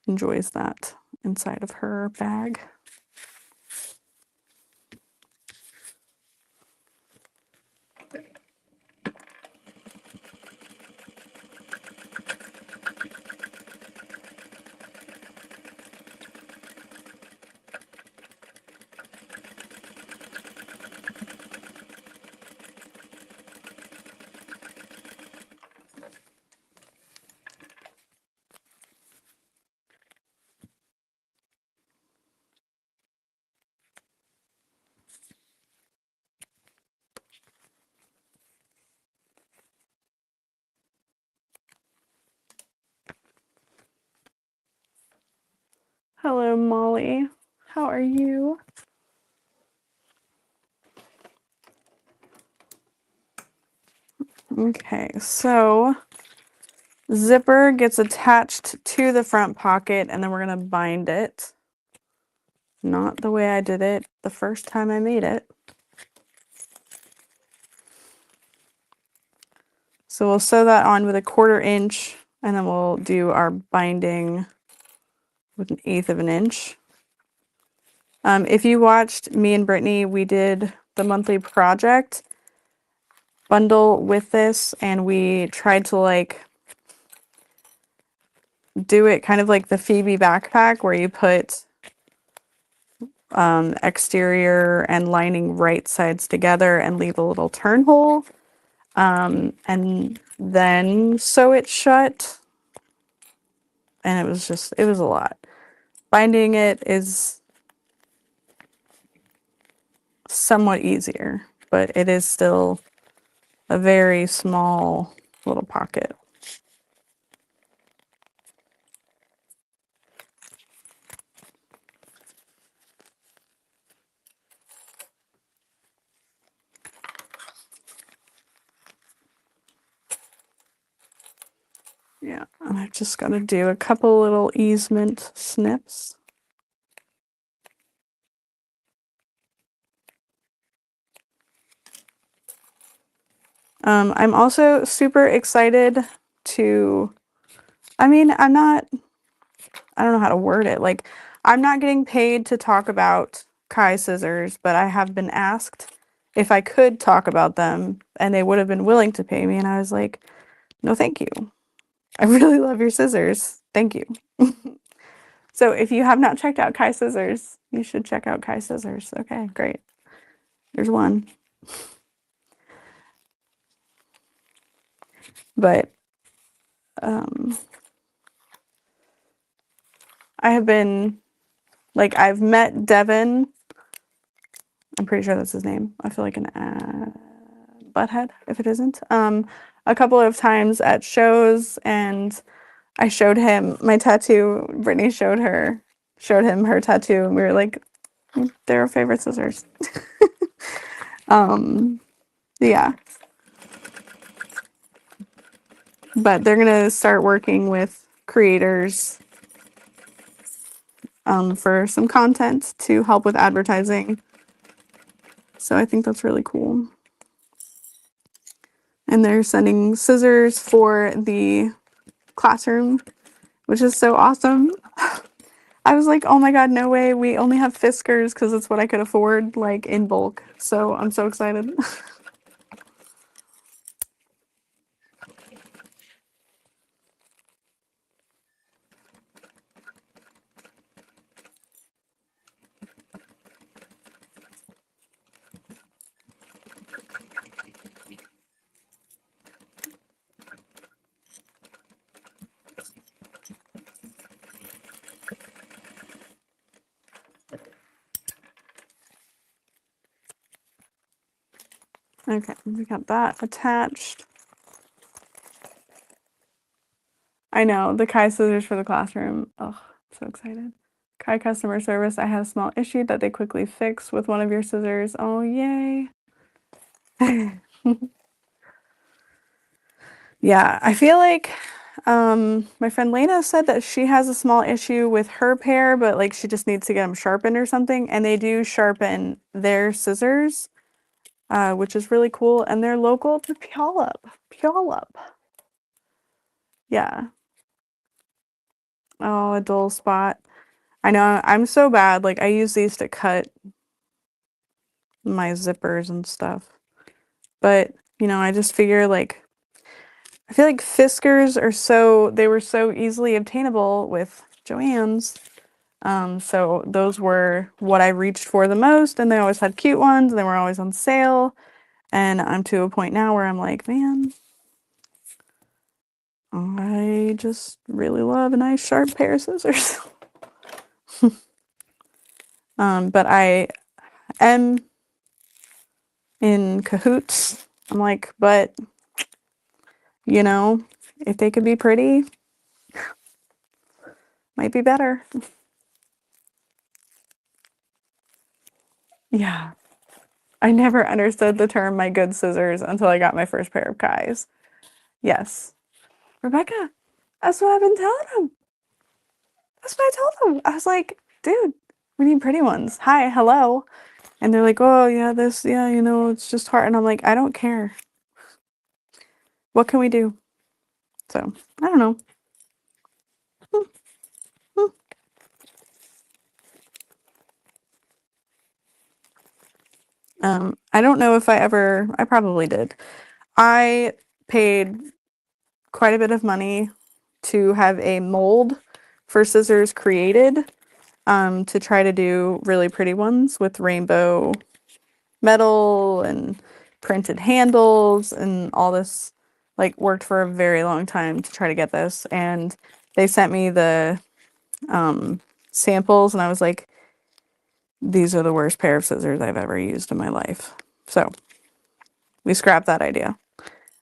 enjoys that inside of her bag. Hello, Molly. How are you? Okay, so zipper gets attached to the front pocket and then we're going to bind it. Not the way I did it the first time I made it. So we'll sew that on with a 1/4 inch and then we'll do our binding with 1/8 of an inch. If you watched me and Brittany, we did the monthly project bundle with this and we tried to like do it kind of like the Phoebe backpack where you put exterior and lining right sides together and leave a little turn hole and then sew it shut. And it was a lot. Binding it is somewhat easier, but it is still a very small little pocket. Yeah, and I've just got to do a couple little easement snips. I'm also super excited to, I mean, I don't know how to word it. Like, I'm not getting paid to talk about Kai scissors, but I have been asked if I could talk about them, and they would have been willing to pay me. And I was like, no, thank you. I really love your scissors. Thank you. So if you have not checked out Kai scissors, you should check out Kai scissors. Okay, great. There's one. But I have been, like, I've met Devin. I'm pretty sure that's his name. I feel like an butthead if it isn't. A couple of times at shows, and I showed him my tattoo. Brittany showed him her tattoo, and we were like, they're our favorite scissors. Yeah. But they're gonna start working with creators for some content to help with advertising. So I think that's really cool. And they're sending scissors for the classroom, which is so awesome. I was like, oh my god, no way. We only have Fiskars because it's what I could afford, like, in bulk. So I'm so excited. Okay, we got that attached. I know, the Kai scissors for the classroom. Oh, so excited. Kai customer service, I had a small issue that they quickly fixed with one of your scissors. Oh, yay. Yeah, I feel like my friend Lena said that she has a small issue with her pair, but like she just needs to get them sharpened or something. And they do sharpen their scissors, which is really cool. And they're local to Puyallup. Puyallup. Yeah. Oh, a dull spot. I know, I'm so bad. Like I use these to cut my zippers and stuff. But, you know, I just figure like I feel like Fiskars they were so easily obtainable with Joann's. So those were what I reached for the most, and they always had cute ones, and they were always on sale. And I'm to a point now where I'm like, man, I just really love a nice sharp pair of scissors. But I am in cahoots. I'm like, but you know, if they could be pretty, might be better. Yeah. I never understood the term my good scissors until I got my first pair of Kais. Yes. Rebecca, that's what I've been telling them. That's what I told them. I was like, dude, we need pretty ones. Hi, hello. And they're like, oh, yeah, yeah, you know, it's just hard. And I'm like, I don't care. What can we do? So, I don't know. I don't know if I probably did. I paid quite a bit of money to have a mold for scissors created, to try to do really pretty ones with rainbow metal and printed handles and all this. Like worked for a very long time to try to get this, and they sent me the samples, and I was like, these are the worst pair of scissors I've ever used in my life. So we scrapped that idea,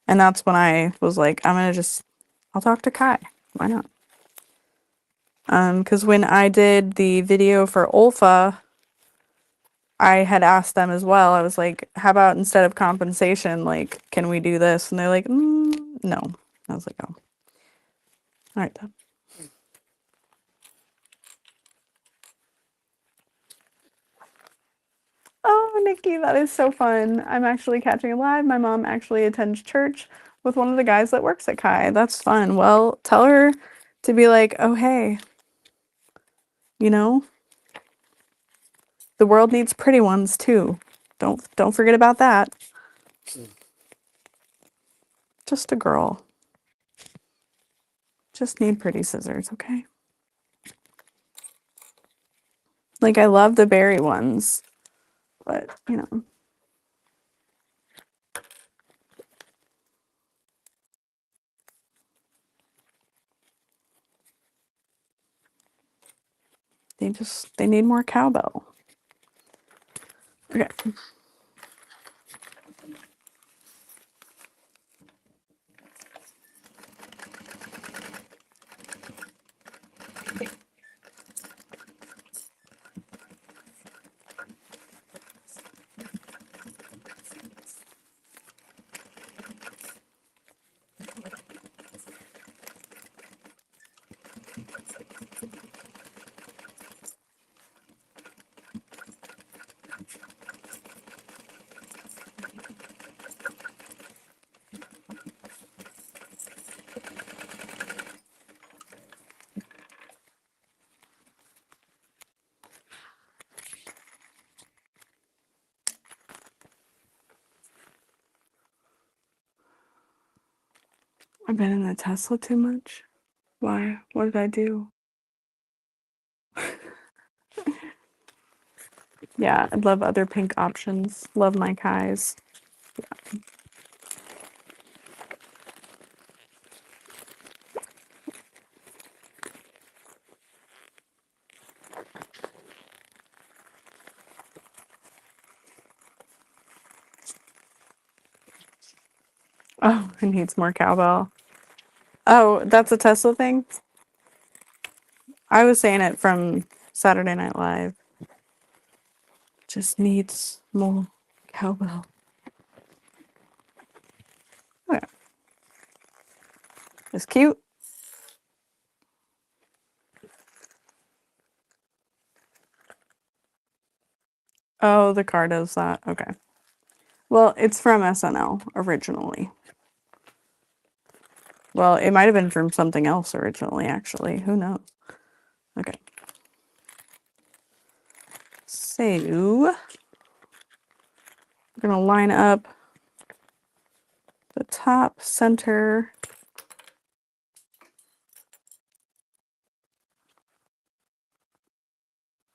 and that's when I was like, I'll talk to Kai. Why not? Because when I did the video for Olfa, I had asked them as well. I was like, how about instead of compensation, like, can we do this? And they're like, no. I was like, oh, all right then. Oh, Nikki, that is so fun. I'm actually catching it live. My mom actually attends church with one of the guys that works at Kai. That's fun. Well, tell her to be like, oh, hey, you know, the world needs pretty ones too. Don't forget about that. Just a girl. Just need pretty scissors, okay? Like I love the berry ones, but you know. They need more cowbell. Okay. I've been in the Tesla too much. Why? What did I do? Yeah, I'd love other pink options. Love my Kais. Yeah. Oh, it needs more cowbell. Oh, that's a Tesla thing? I was saying it from Saturday Night Live. Just needs more cowbell. Okay. It's cute. Oh, the car does that. Okay. Well, it's from SNL originally. Well, it might have been from something else originally, actually. Who knows? Okay. So, we're going to line up the top center.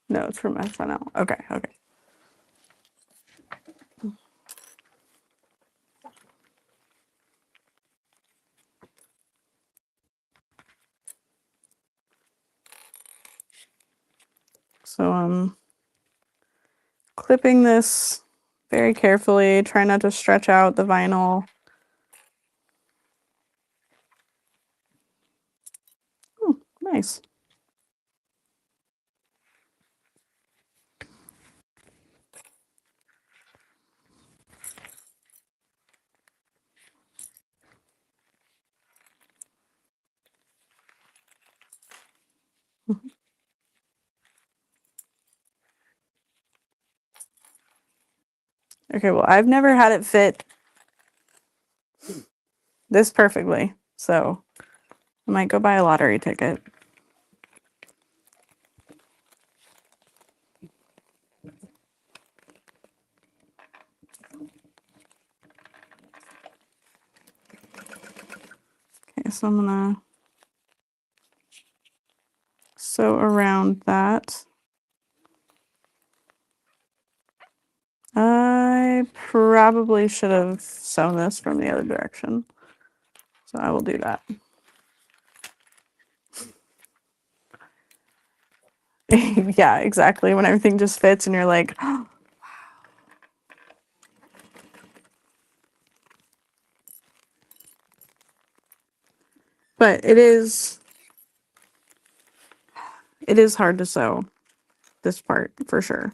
No, it's from SNL. Okay, okay. So I'm clipping this very carefully. Try not to stretch out the vinyl. Oh, nice. Okay, well, I've never had it fit this perfectly, so I might go buy a lottery ticket. Okay, so I'm gonna sew around that. I probably should have sewn this from the other direction, so I will do that. Yeah, exactly. When everything just fits and you're like, oh, but it is hard to sew this part for sure.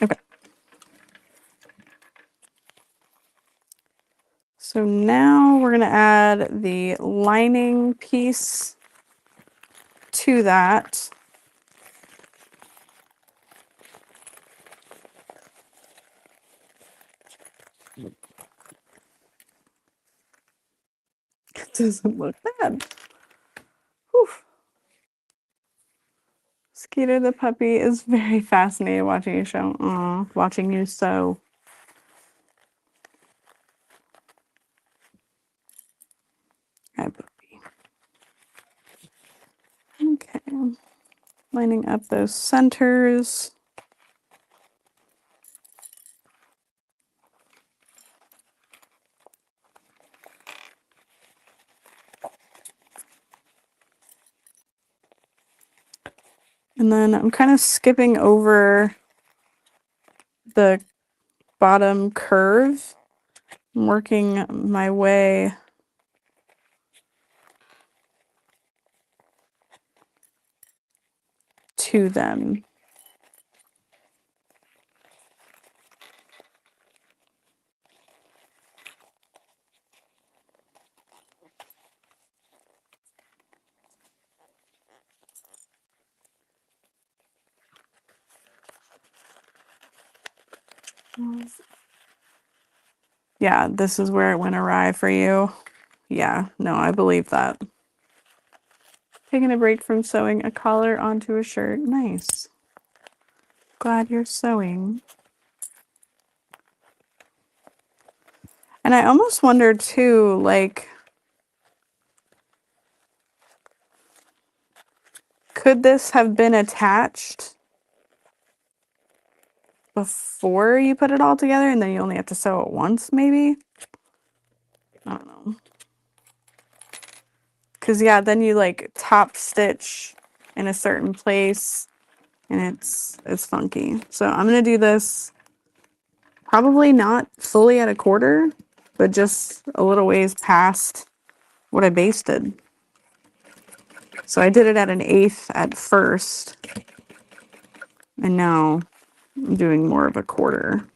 Okay. So now we're gonna add the lining piece to that. It doesn't look bad. Whew. Skeeter the puppy is very fascinated watching you show. Watching you sew. Hi, puppy. Okay. Lining up those centers. And then I'm kind of skipping over the bottom curve I'm working my way to them. Yeah, this is where it went awry for you. Yeah, no, I believe that. Taking a break from sewing a collar onto a shirt. Nice. Glad you're sewing. And I almost wonder too, like, could this have been attached before you put it all together and then you only have to sew it once, maybe? I don't know. Because, yeah, then you, like, top stitch in a certain place and it's funky. So I'm going to do this probably not fully at a quarter, but just a little ways past what I basted. So I did it at 1/8 at first, and now I'm doing more of a quarter.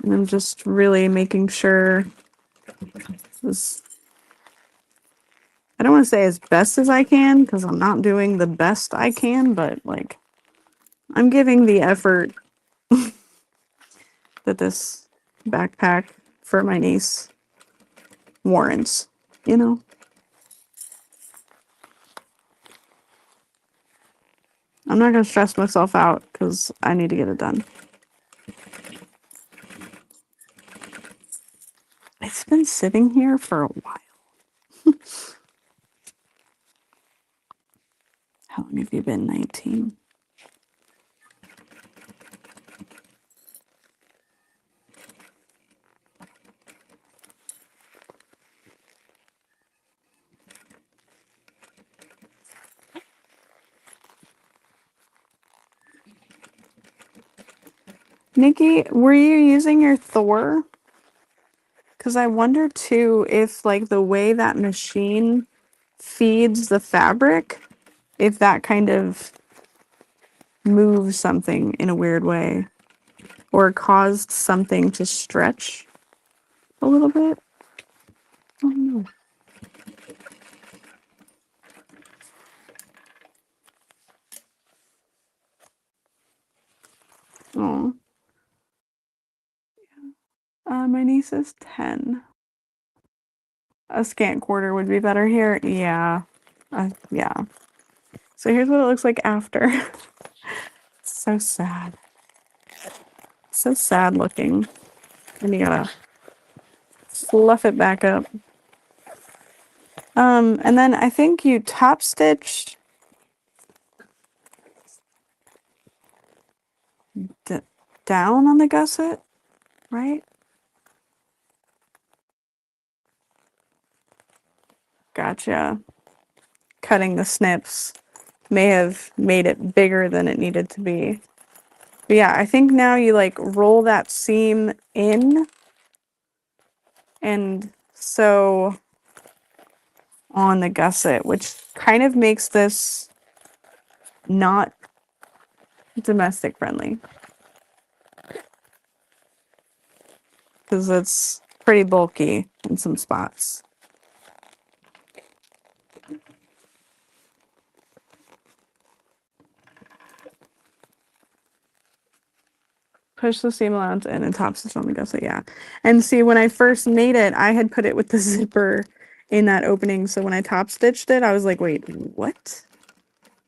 And I'm just really making sure this, I don't want to say as best as I can, because I'm not doing the best I can, but like, I'm giving the effort that this backpack for my niece warrants, you know? I'm not going to stress myself out because I need to get it done. It's been sitting here for a while. How long have you been 19? Nikki, were you using your Thor? Because I wonder too if, like, the way that machine feeds the fabric, if that kind of moves something in a weird way or caused something to stretch a little bit. I don't know. Oh, my niece is 10. A scant quarter would be better here. Yeah. Yeah. So here's what it looks like after. So sad. So sad looking. And you gotta fluff it back up. And then I think you top stitch down on the gusset, right? Gotcha. Cutting the snips may have made it bigger than it needed to be. But yeah, I think now you like roll that seam in and sew on the gusset, which kind of makes this not domestic friendly because it's pretty bulky in some spots. Push the seam allowance in and top stitch on the gusset, yeah. And see, when I first made it, I had put it with the zipper in that opening. So when I top stitched it, I was like, wait, what?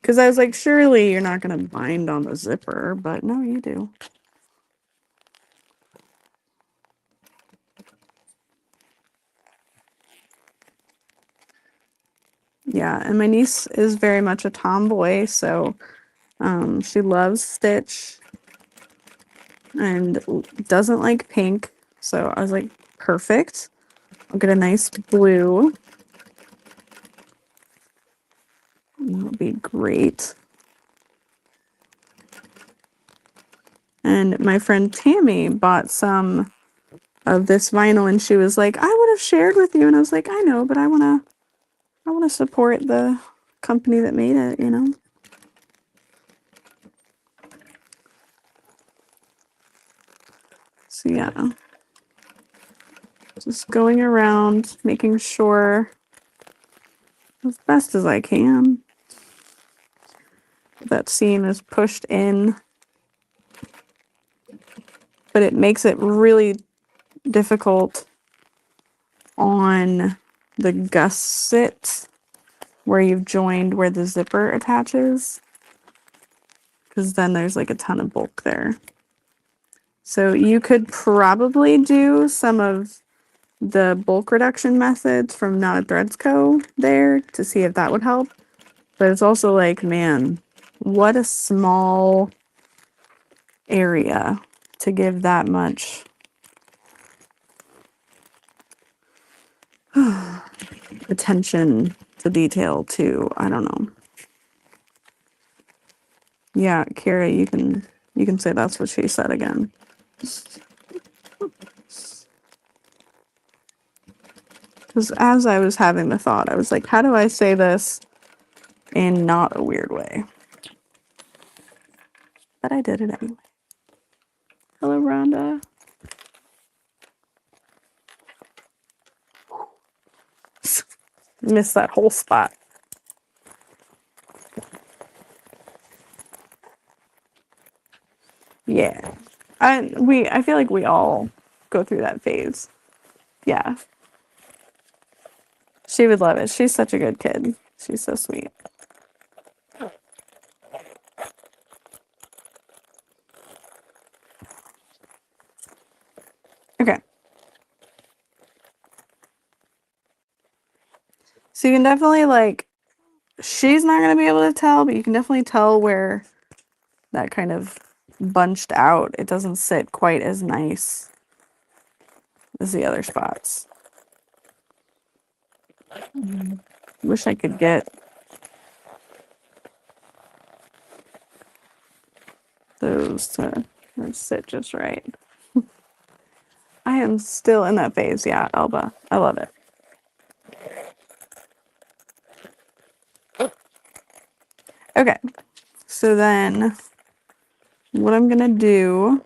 Because I was like, surely you're not going to bind on the zipper, but no, you do. Yeah, and my niece is very much a tomboy, so she loves Stitch and doesn't like pink. So I was like, perfect. I'll get a nice blue. That'll be great. And my friend Tammy bought some of this vinyl and she was like, I would have shared with you. And I was like, I know, but I wanna support the company that made it, you know? So yeah. Just going around making sure as best as I can that seam is pushed in. But it makes it really difficult on the gusset where you've joined where the zipper attaches, because then there's like a ton of bulk there. So you could probably do some of the bulk reduction methods from Not a Threads Co. there to see if that would help. But it's also like, man, what a small area to give that much attention to detail to. I don't know. Yeah, Kira, you can say that's what she said again. Because as I was having the thought, I was like, how do I say this in not a weird way? But I did it anyway. Hello, Rhonda. Missed that whole spot. Yeah. I feel like we all go through that phase. Yeah. She would love it. She's such a good kid. She's so sweet. Okay. So you can definitely like, she's not going to be able to tell, but you can definitely tell where that kind of bunched out. It doesn't sit quite as nice as the other spots. Wish I could get those to sit just right. I am still in that phase. Yeah, Elba. I love it. Okay. So then what I'm going to do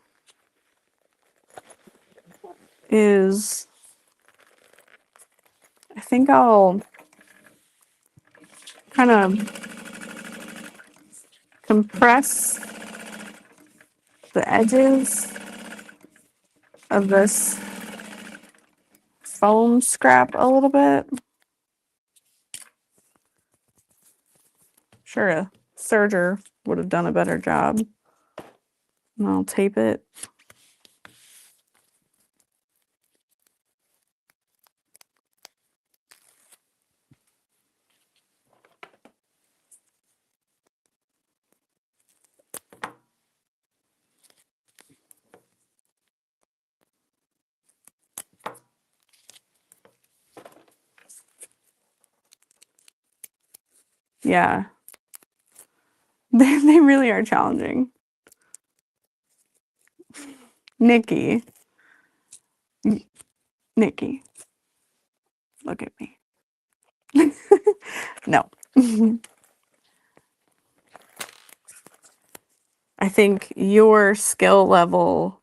is I think I'll kind of compress the edges of this foam scrap a little bit. Sure, a serger would have done a better job. And I'll tape it. Yeah. They really are challenging. Nikki. Nikki. Look at me. No. I think your skill level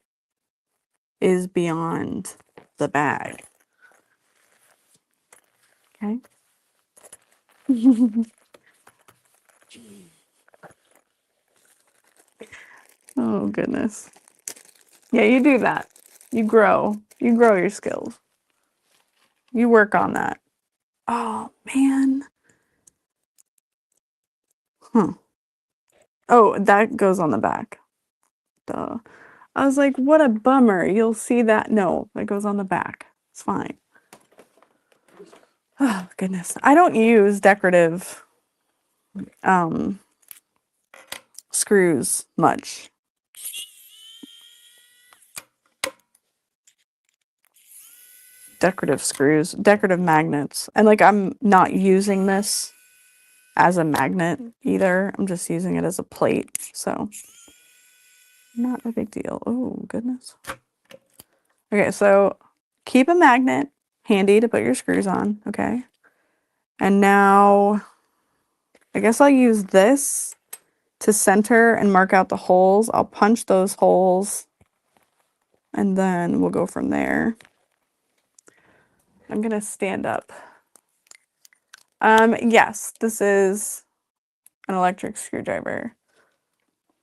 is beyond the bag. Okay. Oh, goodness. Yeah, you do that. You grow. You grow your skills. You work on that. Oh, man. Huh. Oh, that goes on the back. Duh. I was like, what a bummer. You'll see that. No, that goes on the back. It's fine. Oh, goodness. I don't use decorative screws much. Decorative screws, decorative magnets. And like I'm not using this as a magnet either. I'm just using it as a plate. So Not a big deal. Oh, goodness. Okay, so keep a magnet handy to put your screws on, okay? And now I guess I'll use this to center and mark out the holes. I'll punch those holes and then we'll go from there. I'm gonna stand up. Yes, this is an electric screwdriver.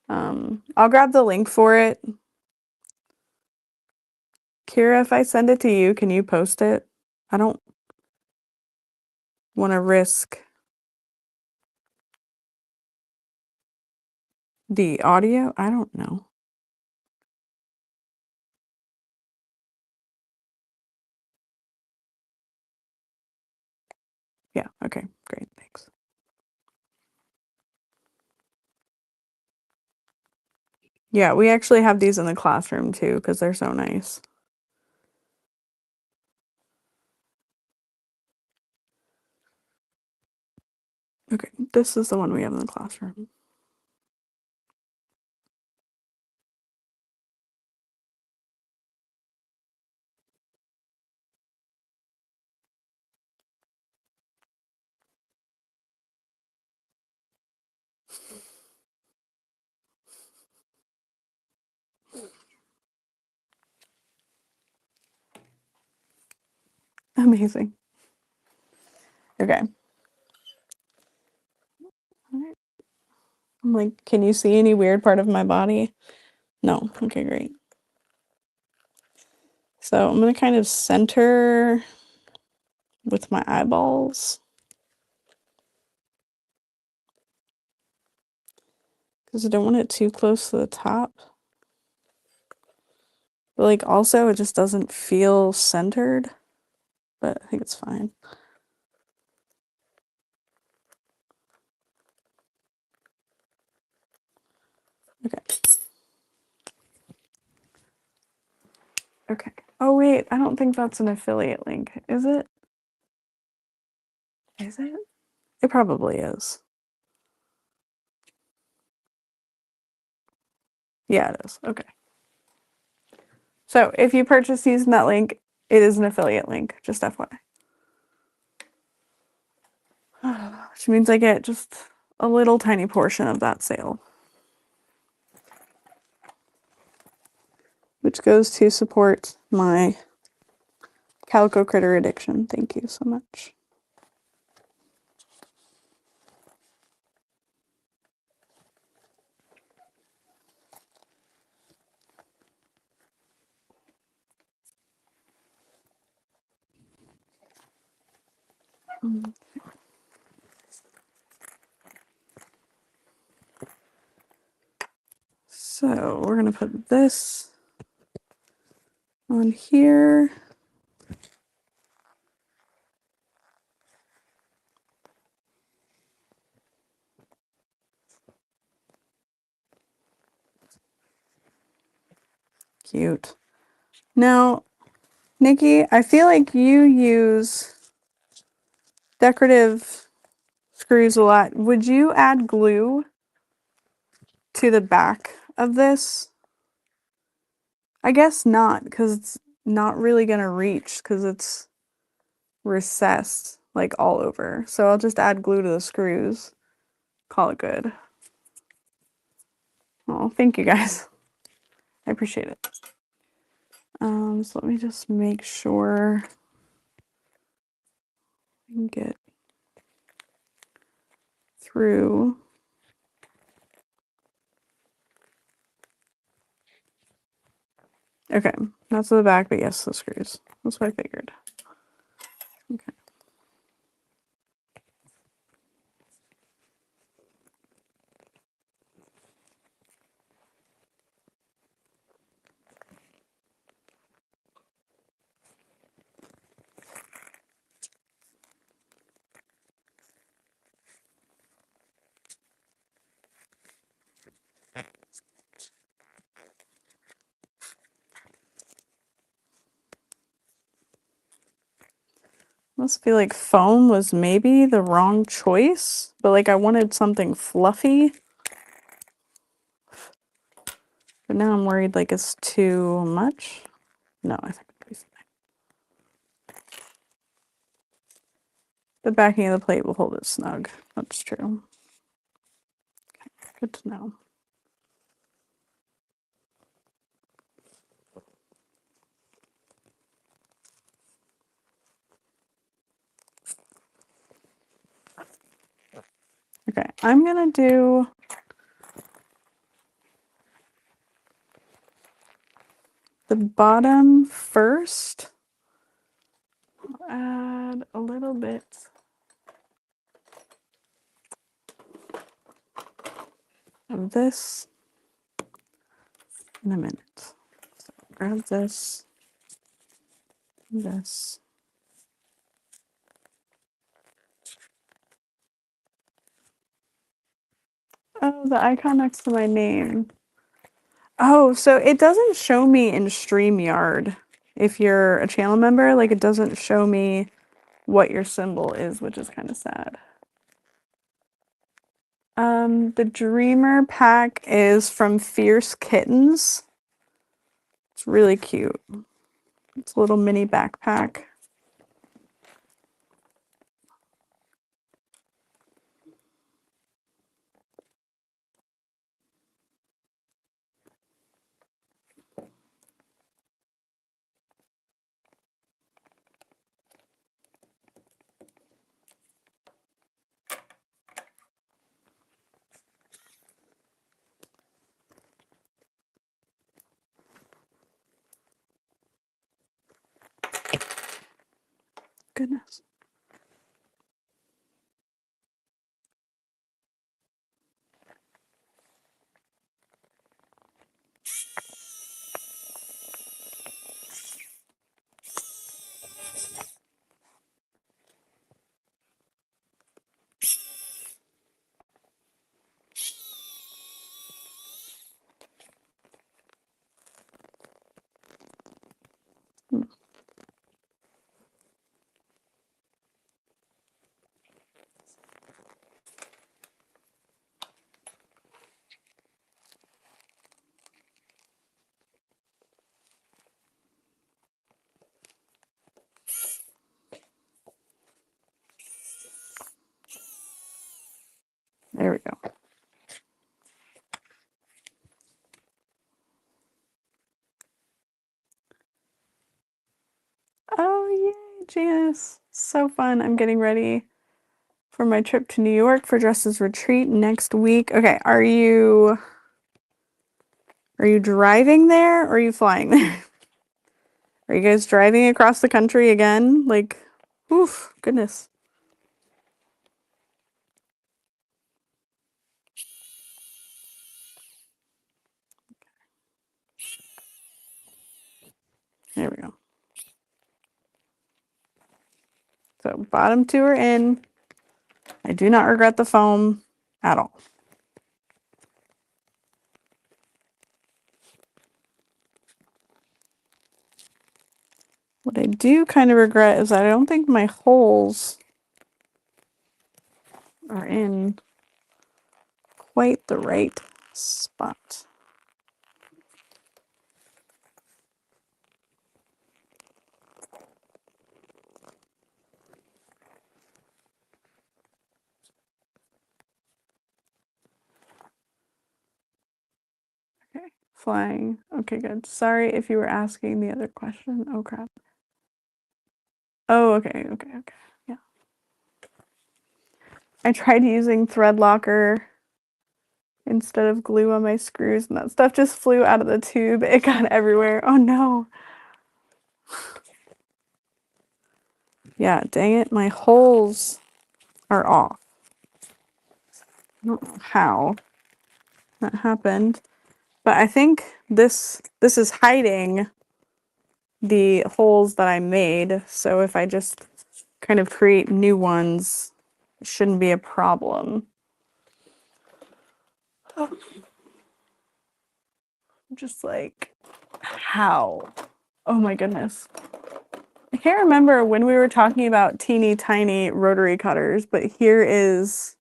I'll grab the link for it. Kira, if I send it to you, can you post it? I don't want to risk the audio. I don't know. Yeah, okay, great, thanks. Yeah, we actually have these in the classroom too because they're so nice. Okay, this is the one we have in the classroom. Amazing. Okay. Alright. I'm like, can you see any weird part of my body? No. Okay, great. So I'm gonna kind of center with my eyeballs because I don't want it too close to the top. But like also it just doesn't feel centered, but I think it's fine. Okay. Okay. Oh wait, I don't think that's an affiliate link. Is it? Is it? It probably is. Yeah, it is. Okay. So if you purchase using that link, it is an affiliate link, just FYI. Which means I get just a little tiny portion of that sale. Which goes to support my calico critter addiction. Thank you so much. So we're going to put this on here. Cute. Now, Nikki, I feel like you use decorative screws a lot. Would you add glue to the back of this? I guess not, because it's not really going to reach because it's recessed like all over. So I'll just add glue to the screws. Call it good. Oh, thank you guys. I appreciate it. So let me just make sure I can get through. Okay, that's the back, but yes, the screws. That's what I figured. Okay. Must feel like foam was maybe the wrong choice, but like I wanted something fluffy. But now I'm worried like it's too much. No, I think it'll be fine. The backing of the plate will hold it snug. That's true. Okay, good to know. Okay, I'm gonna do the bottom first. I'll add a little bit of this in a minute. So grab this, this. Oh, the icon next to my name. Oh, so it doesn't show me in StreamYard. If you're a channel member, like it doesn't show me what your symbol is, which is kind of sad. The Dreamer pack is from Fierce Kittens. It's really cute. It's a little mini backpack. Goodness. There we go. Oh, yay, Janice. So fun. I'm getting ready for my trip to New York for Dresses Retreat next week. Okay, are you driving there or are you flying there? Are you guys driving across the country again? Like, oof, goodness. There we go. So bottom two are in. I do not regret the foam at all. What I do kind of regret is that I don't think my holes are in quite the right spot. Okay, flying. Okay, good. Sorry if you were asking the other question. Oh, crap. Oh, okay. Yeah. I tried using thread locker instead of glue on my screws, and that stuff just flew out of the tube. It got everywhere. Oh, no. Yeah, dang it. My holes are off. I don't know how that happened, but I think this is hiding the holes that I made. So if I just kind of create new ones, it shouldn't be a problem. I'm just like, how? Oh my goodness. I can't remember when we were talking about teeny tiny rotary cutters, but here is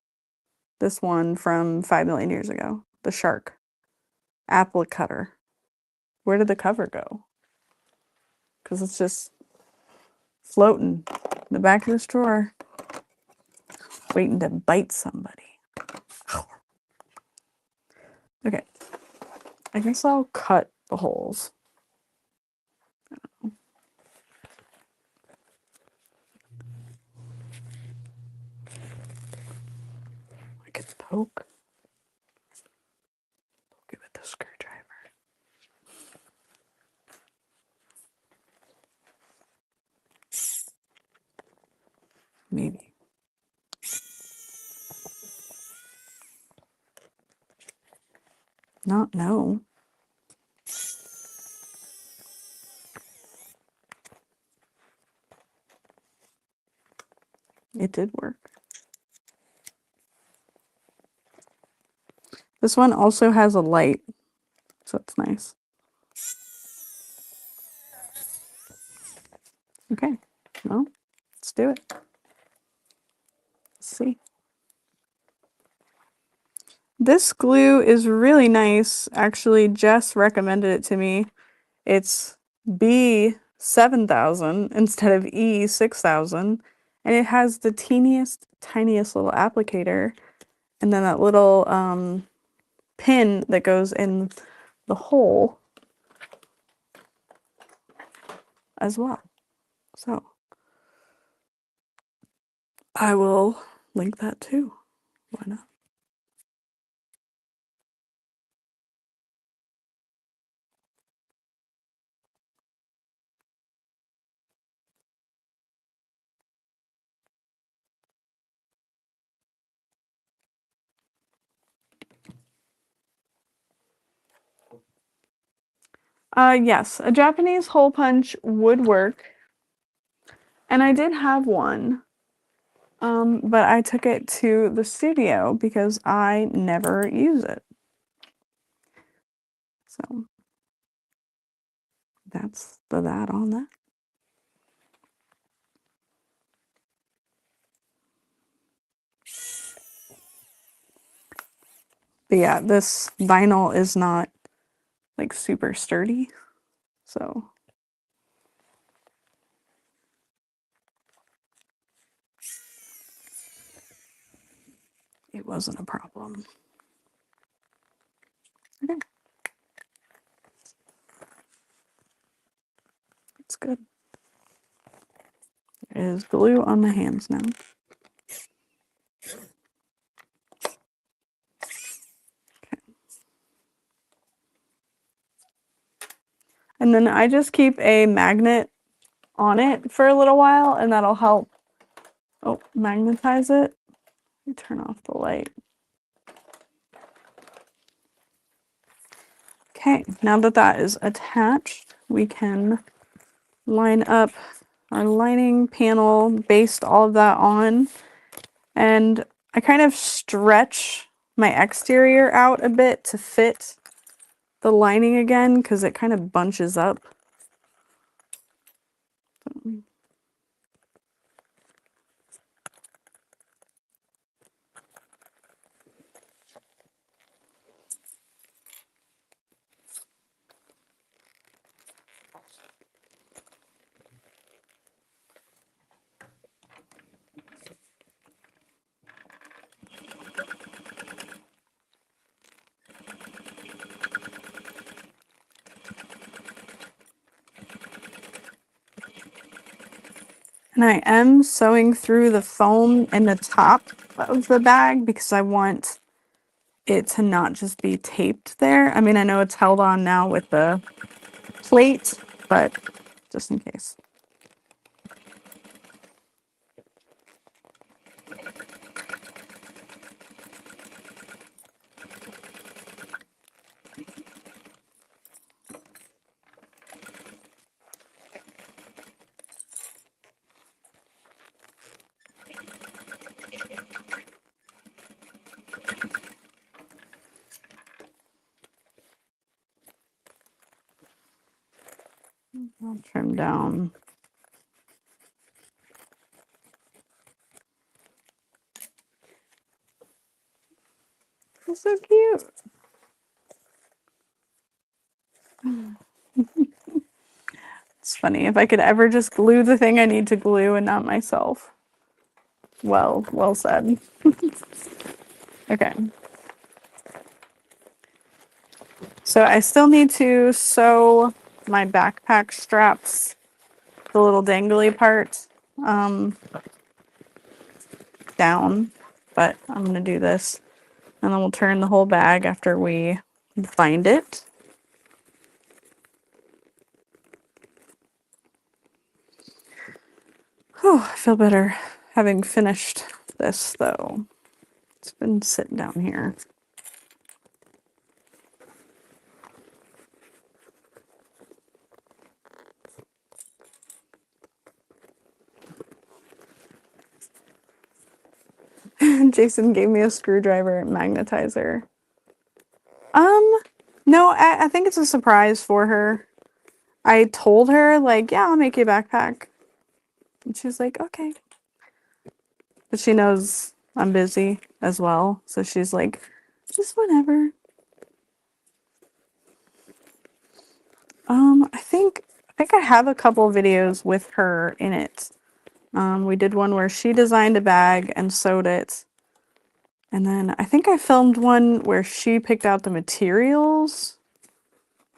this one from 5 million years ago, the shark. apple cutter. Where did the cover go? Because it's just floating in the back of this drawer, waiting to bite somebody. Okay, I guess I'll cut the holes. I could poke it with the screwdriver. Maybe. Not no. It did work. This one also has a light, so it's nice. Okay, well, let's do it. Let's see. This glue is really nice. Actually, Jess recommended it to me. It's B7000 instead of E6000, and it has the teeniest, tiniest little applicator, and then that little pin that goes in the hole as well. So I will link that too. Why not? Yes, a Japanese hole punch would work. And I did have one, but I took it to the studio because I never use it. So that's that on that. But yeah, this vinyl is not like super sturdy, so it wasn't a problem. Okay. It's good. There is glue on my hands now. Okay. And then I just keep a magnet on it for a little while, and that'll help magnetize it. Let me turn off the light. Okay, now that that is attached, we can line up our lining panel, baste all of that on, and I kind of stretch my exterior out a bit to fit the lining again because it kind of bunches up. And I am sewing through the foam in the top of the bag because I want it to not just be taped there. I mean, I know it's held on now with the plate, but just in case. I'll trim down. It's so cute. It's funny. If I could ever just glue the thing I need to glue and not myself. Well said. Okay. So I still need to sew my backpack straps, the little dangly part, down, but I'm gonna do this and then we'll turn the whole bag after we bind it. Oh, I feel better having finished this though. It's been sitting down here. Jason gave me a screwdriver magnetizer. No, I think it's a surprise for her. I told her, like, yeah, I'll make you a backpack. And she's like, okay. But she knows I'm busy as well. So she's like, just whenever. I think I have a couple videos with her in it. We did one where she designed a bag and sewed it. And then I think I filmed one where she picked out the materials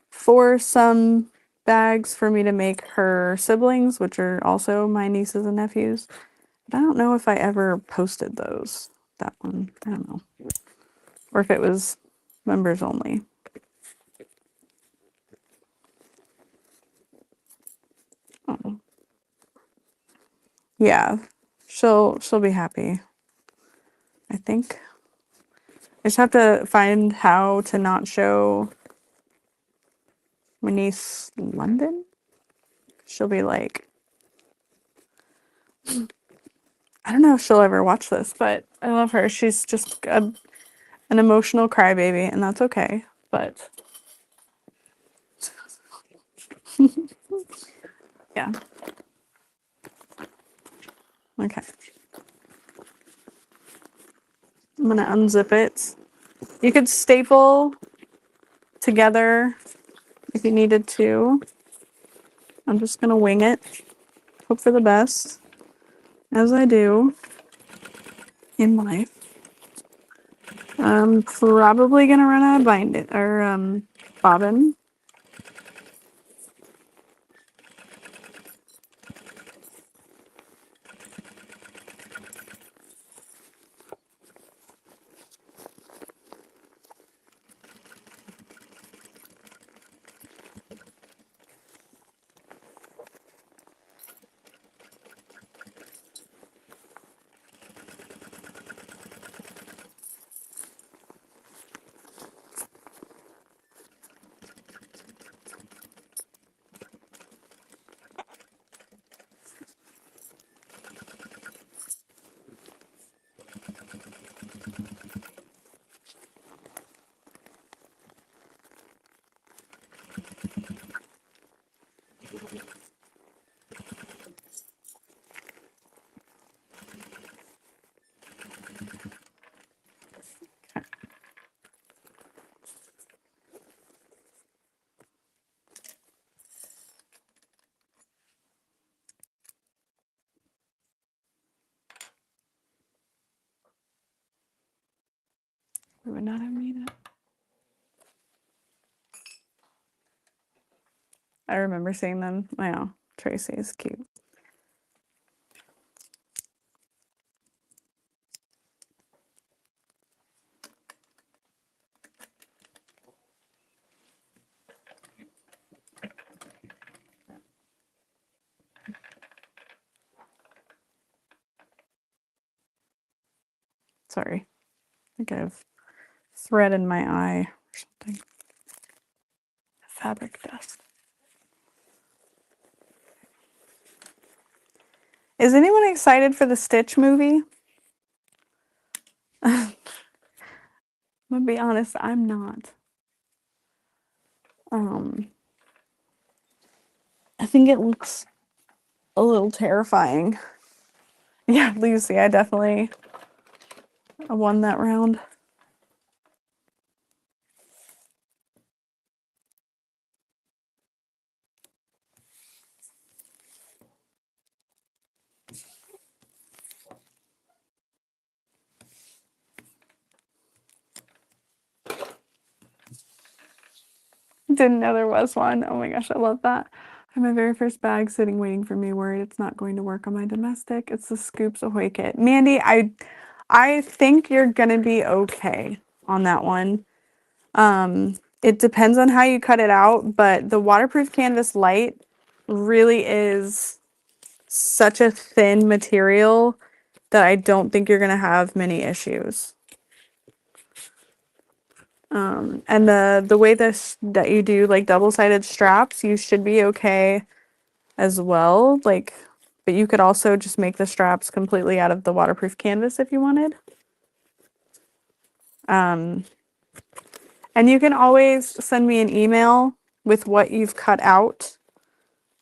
for some bags for me to make her siblings, which are also my nieces and nephews. But I don't know if I ever posted those. That one, I don't know. Or if it was members only. Oh. Yeah, she'll be happy. I think. I just have to find how to not show my niece London. She'll be like, I don't know if she'll ever watch this, but I love her. She's just an emotional crybaby, and that's okay. But yeah. Okay. I'm gonna unzip it. You could staple together if you needed to. I'm just gonna wing it. Hope for the best, as I do in life. I'm probably gonna run out of bind or bobbin. We would not have made it. I remember seeing them. Wow, Tracy is cute. Sorry. I think I have thread in my eye or something. Fabric dust. Is anyone excited for the Stitch movie? I'm gonna be honest, I'm not. I think it looks a little terrifying. Yeah, Lucy, I definitely won that round. Didn't know there was one. Oh my gosh, I love that. I have my very first bag sitting waiting for me, worried it's not going to work on my domestic. It's the Scoops Ahoy kit. Mandy, I think you're gonna be okay on that one. It depends on how you cut it out, but the waterproof canvas light really is such a thin material that I don't think you're gonna have many issues. And the way that you do like double-sided straps, you should be okay as well. Like, but you could also just make the straps completely out of the waterproof canvas if you wanted. And you can always send me an email with what you've cut out,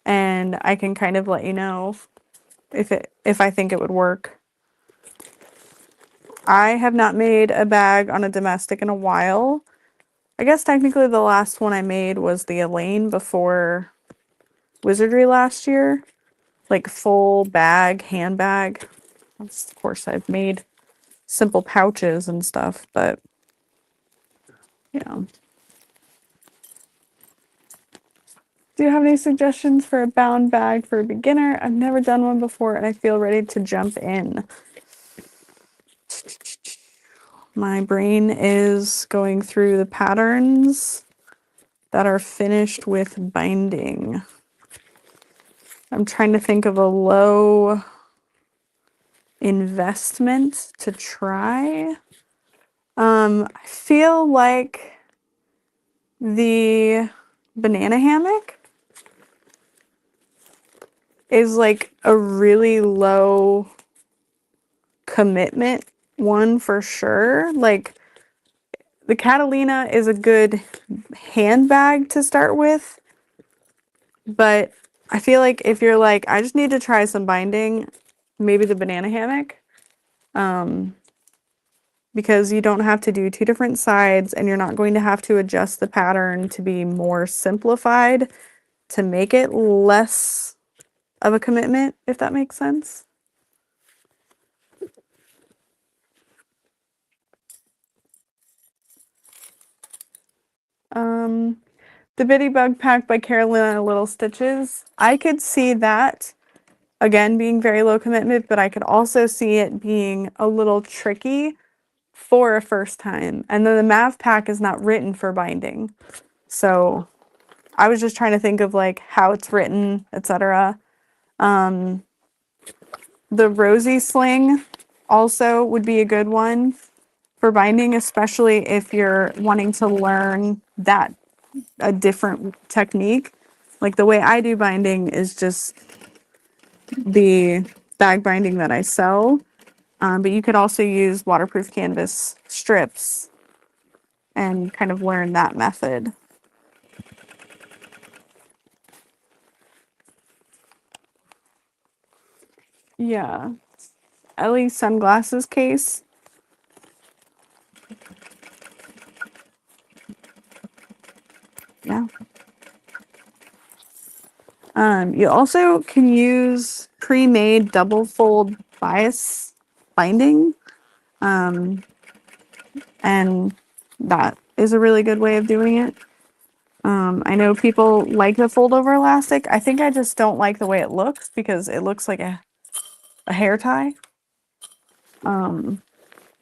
and I can kind of let you know if I think it would work. I have not made a bag on a domestic in a while. I guess technically the last one I made was the Elaine before Wizardry last year. Like full bag, handbag. Of course, I've made simple pouches and stuff, but you know. Do you have any suggestions for a bound bag for a beginner? I've never done one before and I feel ready to jump in. My brain is going through the patterns that are finished with binding. I'm trying to think of a low investment to try. I feel like the banana hammock is like a really low commitment one for sure. Like the Catalina is a good handbag to start with, but I feel like if you're like, I just need to try some binding, maybe the banana hammock, because you don't have to do two different sides and you're not going to have to adjust the pattern to be more simplified to make it less of a commitment, if that makes sense. The Bitty Bug Pack by Carolina Little Stitches. I could see that, again, being very low commitment, but I could also see it being a little tricky for a first time. And then the Mav Pack is not written for binding. So I was just trying to think of like how it's written, etc. The Rosie Sling also would be a good one for binding, especially if you're wanting to learn that a different technique. Like the way I do binding is just the bag binding that I sell. But you could also use waterproof canvas strips and kind of learn that method. Yeah. Ellie's sunglasses case. Yeah. You also can use pre-made double fold bias binding. And that is a really good way of doing it. I know people like the fold over elastic. I think I just don't like the way it looks because it looks like a hair tie.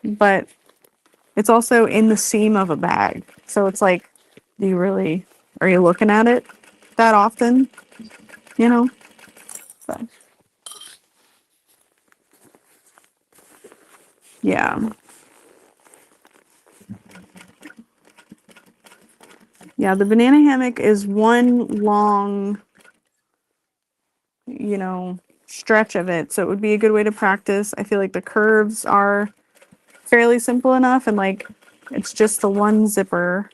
But it's also in the seam of a bag. So it's like, are you looking at it that often? You know? So, yeah. Yeah, the banana hammock is one long, stretch of it. So it would be a good way to practice. I feel like the curves are fairly simple enough and like it's just the one zipper.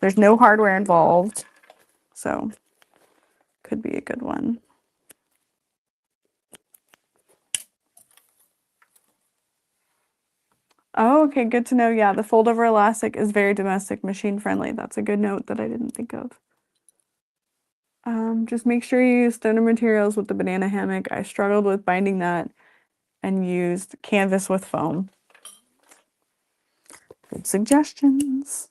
There's no hardware involved. So could be a good one. Oh, okay, good to know. Yeah, the fold over elastic is very domestic machine friendly. That's a good note that I didn't think of. Just make sure you use thinner materials with the banana hammock. I struggled with binding that and used canvas with foam. Good suggestions.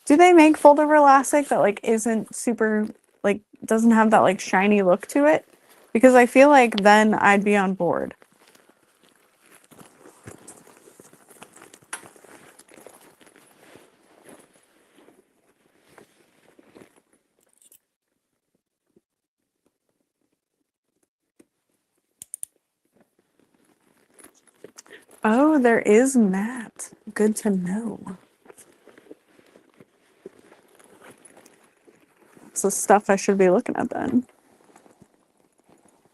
Do they make fold over elastic that like isn't super, like doesn't have that like shiny look to it? Because I feel like then I'd be on board. Oh, there is matte. Good to know. It's the stuff I should be looking at then.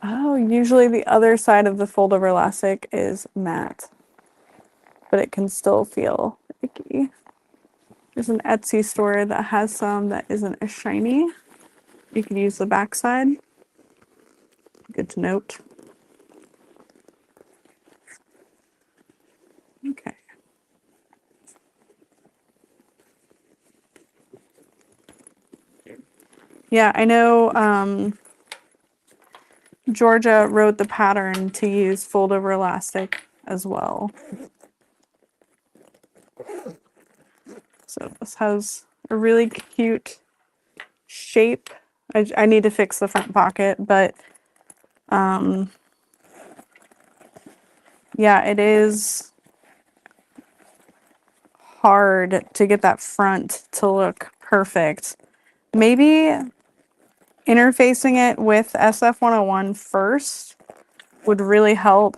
Oh, usually the other side of the fold over elastic is matte, but it can still feel icky. There's an Etsy store that has some that isn't as shiny. You could use the back side. Good to note. Okay. Yeah, I know Georgia wrote the pattern to use fold over elastic as well. So this has a really cute shape. I need to fix the front pocket, but yeah, it is hard to get that front to look perfect. Maybe interfacing it with SF101 first would really help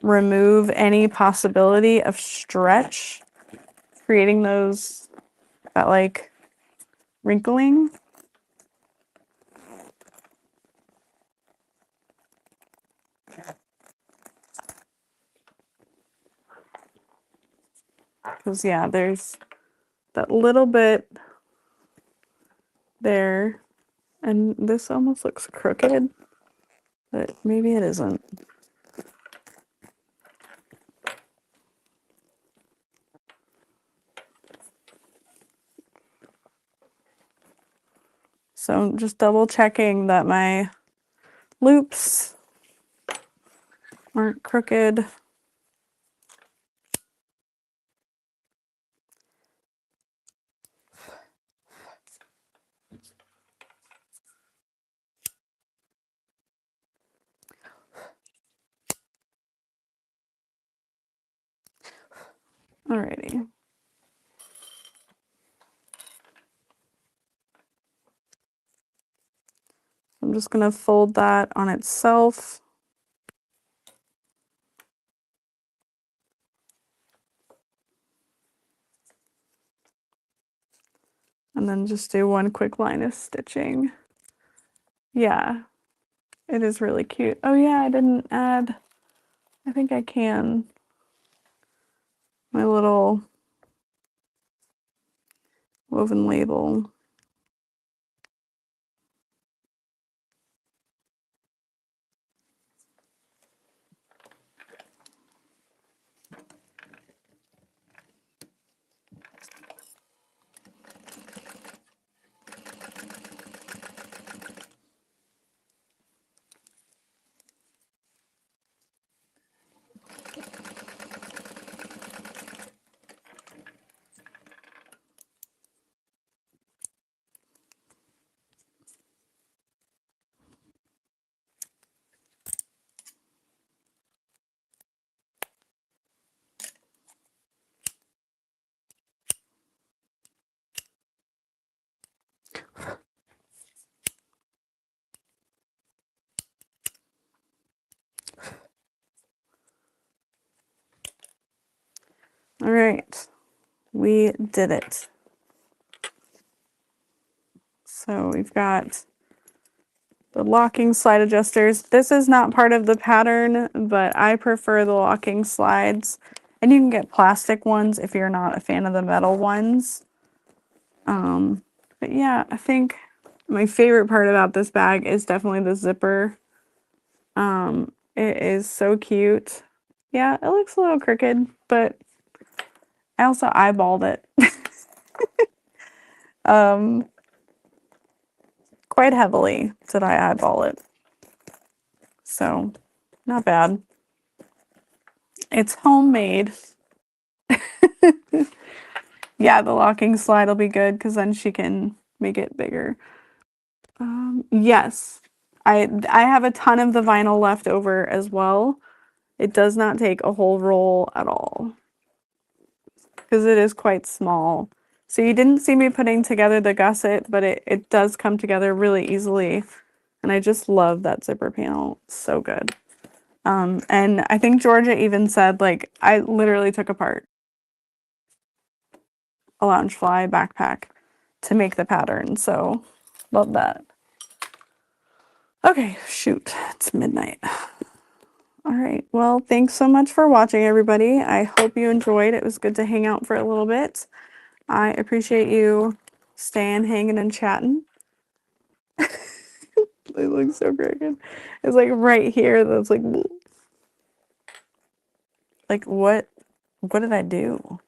remove any possibility of stretch, creating that like wrinkling. Because yeah, there's that little bit there, and this almost looks crooked, but maybe it isn't. So I'm just double checking that my loops aren't crooked. Alrighty. I'm just gonna fold that on itself. And then just do one quick line of stitching. Yeah, it is really cute. Oh yeah, I didn't add, I think I can, my little woven label. All right, we did it. So we've got the locking slide adjusters. This is not part of the pattern, but I prefer the locking slides. And you can get plastic ones if you're not a fan of the metal ones. But yeah, I think my favorite part about this bag is definitely the zipper. It is so cute. Yeah, it looks a little crooked, but I also eyeballed it. Quite heavily did I eyeball it. So, not bad. It's homemade. Yeah, the locking slide will be good because then she can make it bigger. Yes, I have a ton of the vinyl left over as well. It does not take a whole roll at all because it is quite small. So you didn't see me putting together the gusset, but it does come together really easily. And I just love that zipper panel. It's so good. And I think Georgia even said, like, I literally took apart a Loungefly backpack to make the pattern. So love that. Okay, shoot, it's midnight. All right, well, thanks so much for watching, everybody. I hope you enjoyed. It was good to hang out for a little bit. I appreciate you staying, hanging, and chatting. It looks so crooked. It's like right here. That's like what did I do?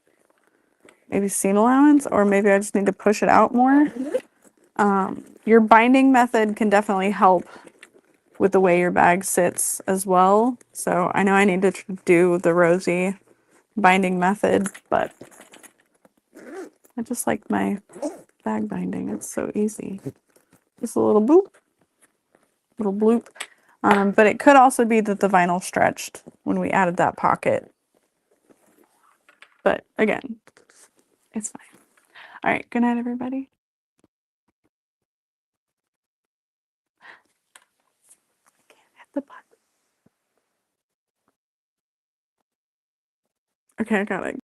Maybe seam allowance, or maybe I just need to push it out more. Your binding method can definitely help with the way your bag sits as well. So I know I need to do the Rosie binding method, but I just like my bag binding. It's so easy. Just a little boop, little bloop. But it could also be that the vinyl stretched when we added that pocket. But again, it's fine. All right, good night, everybody. I can't hit the button. Okay, I got it.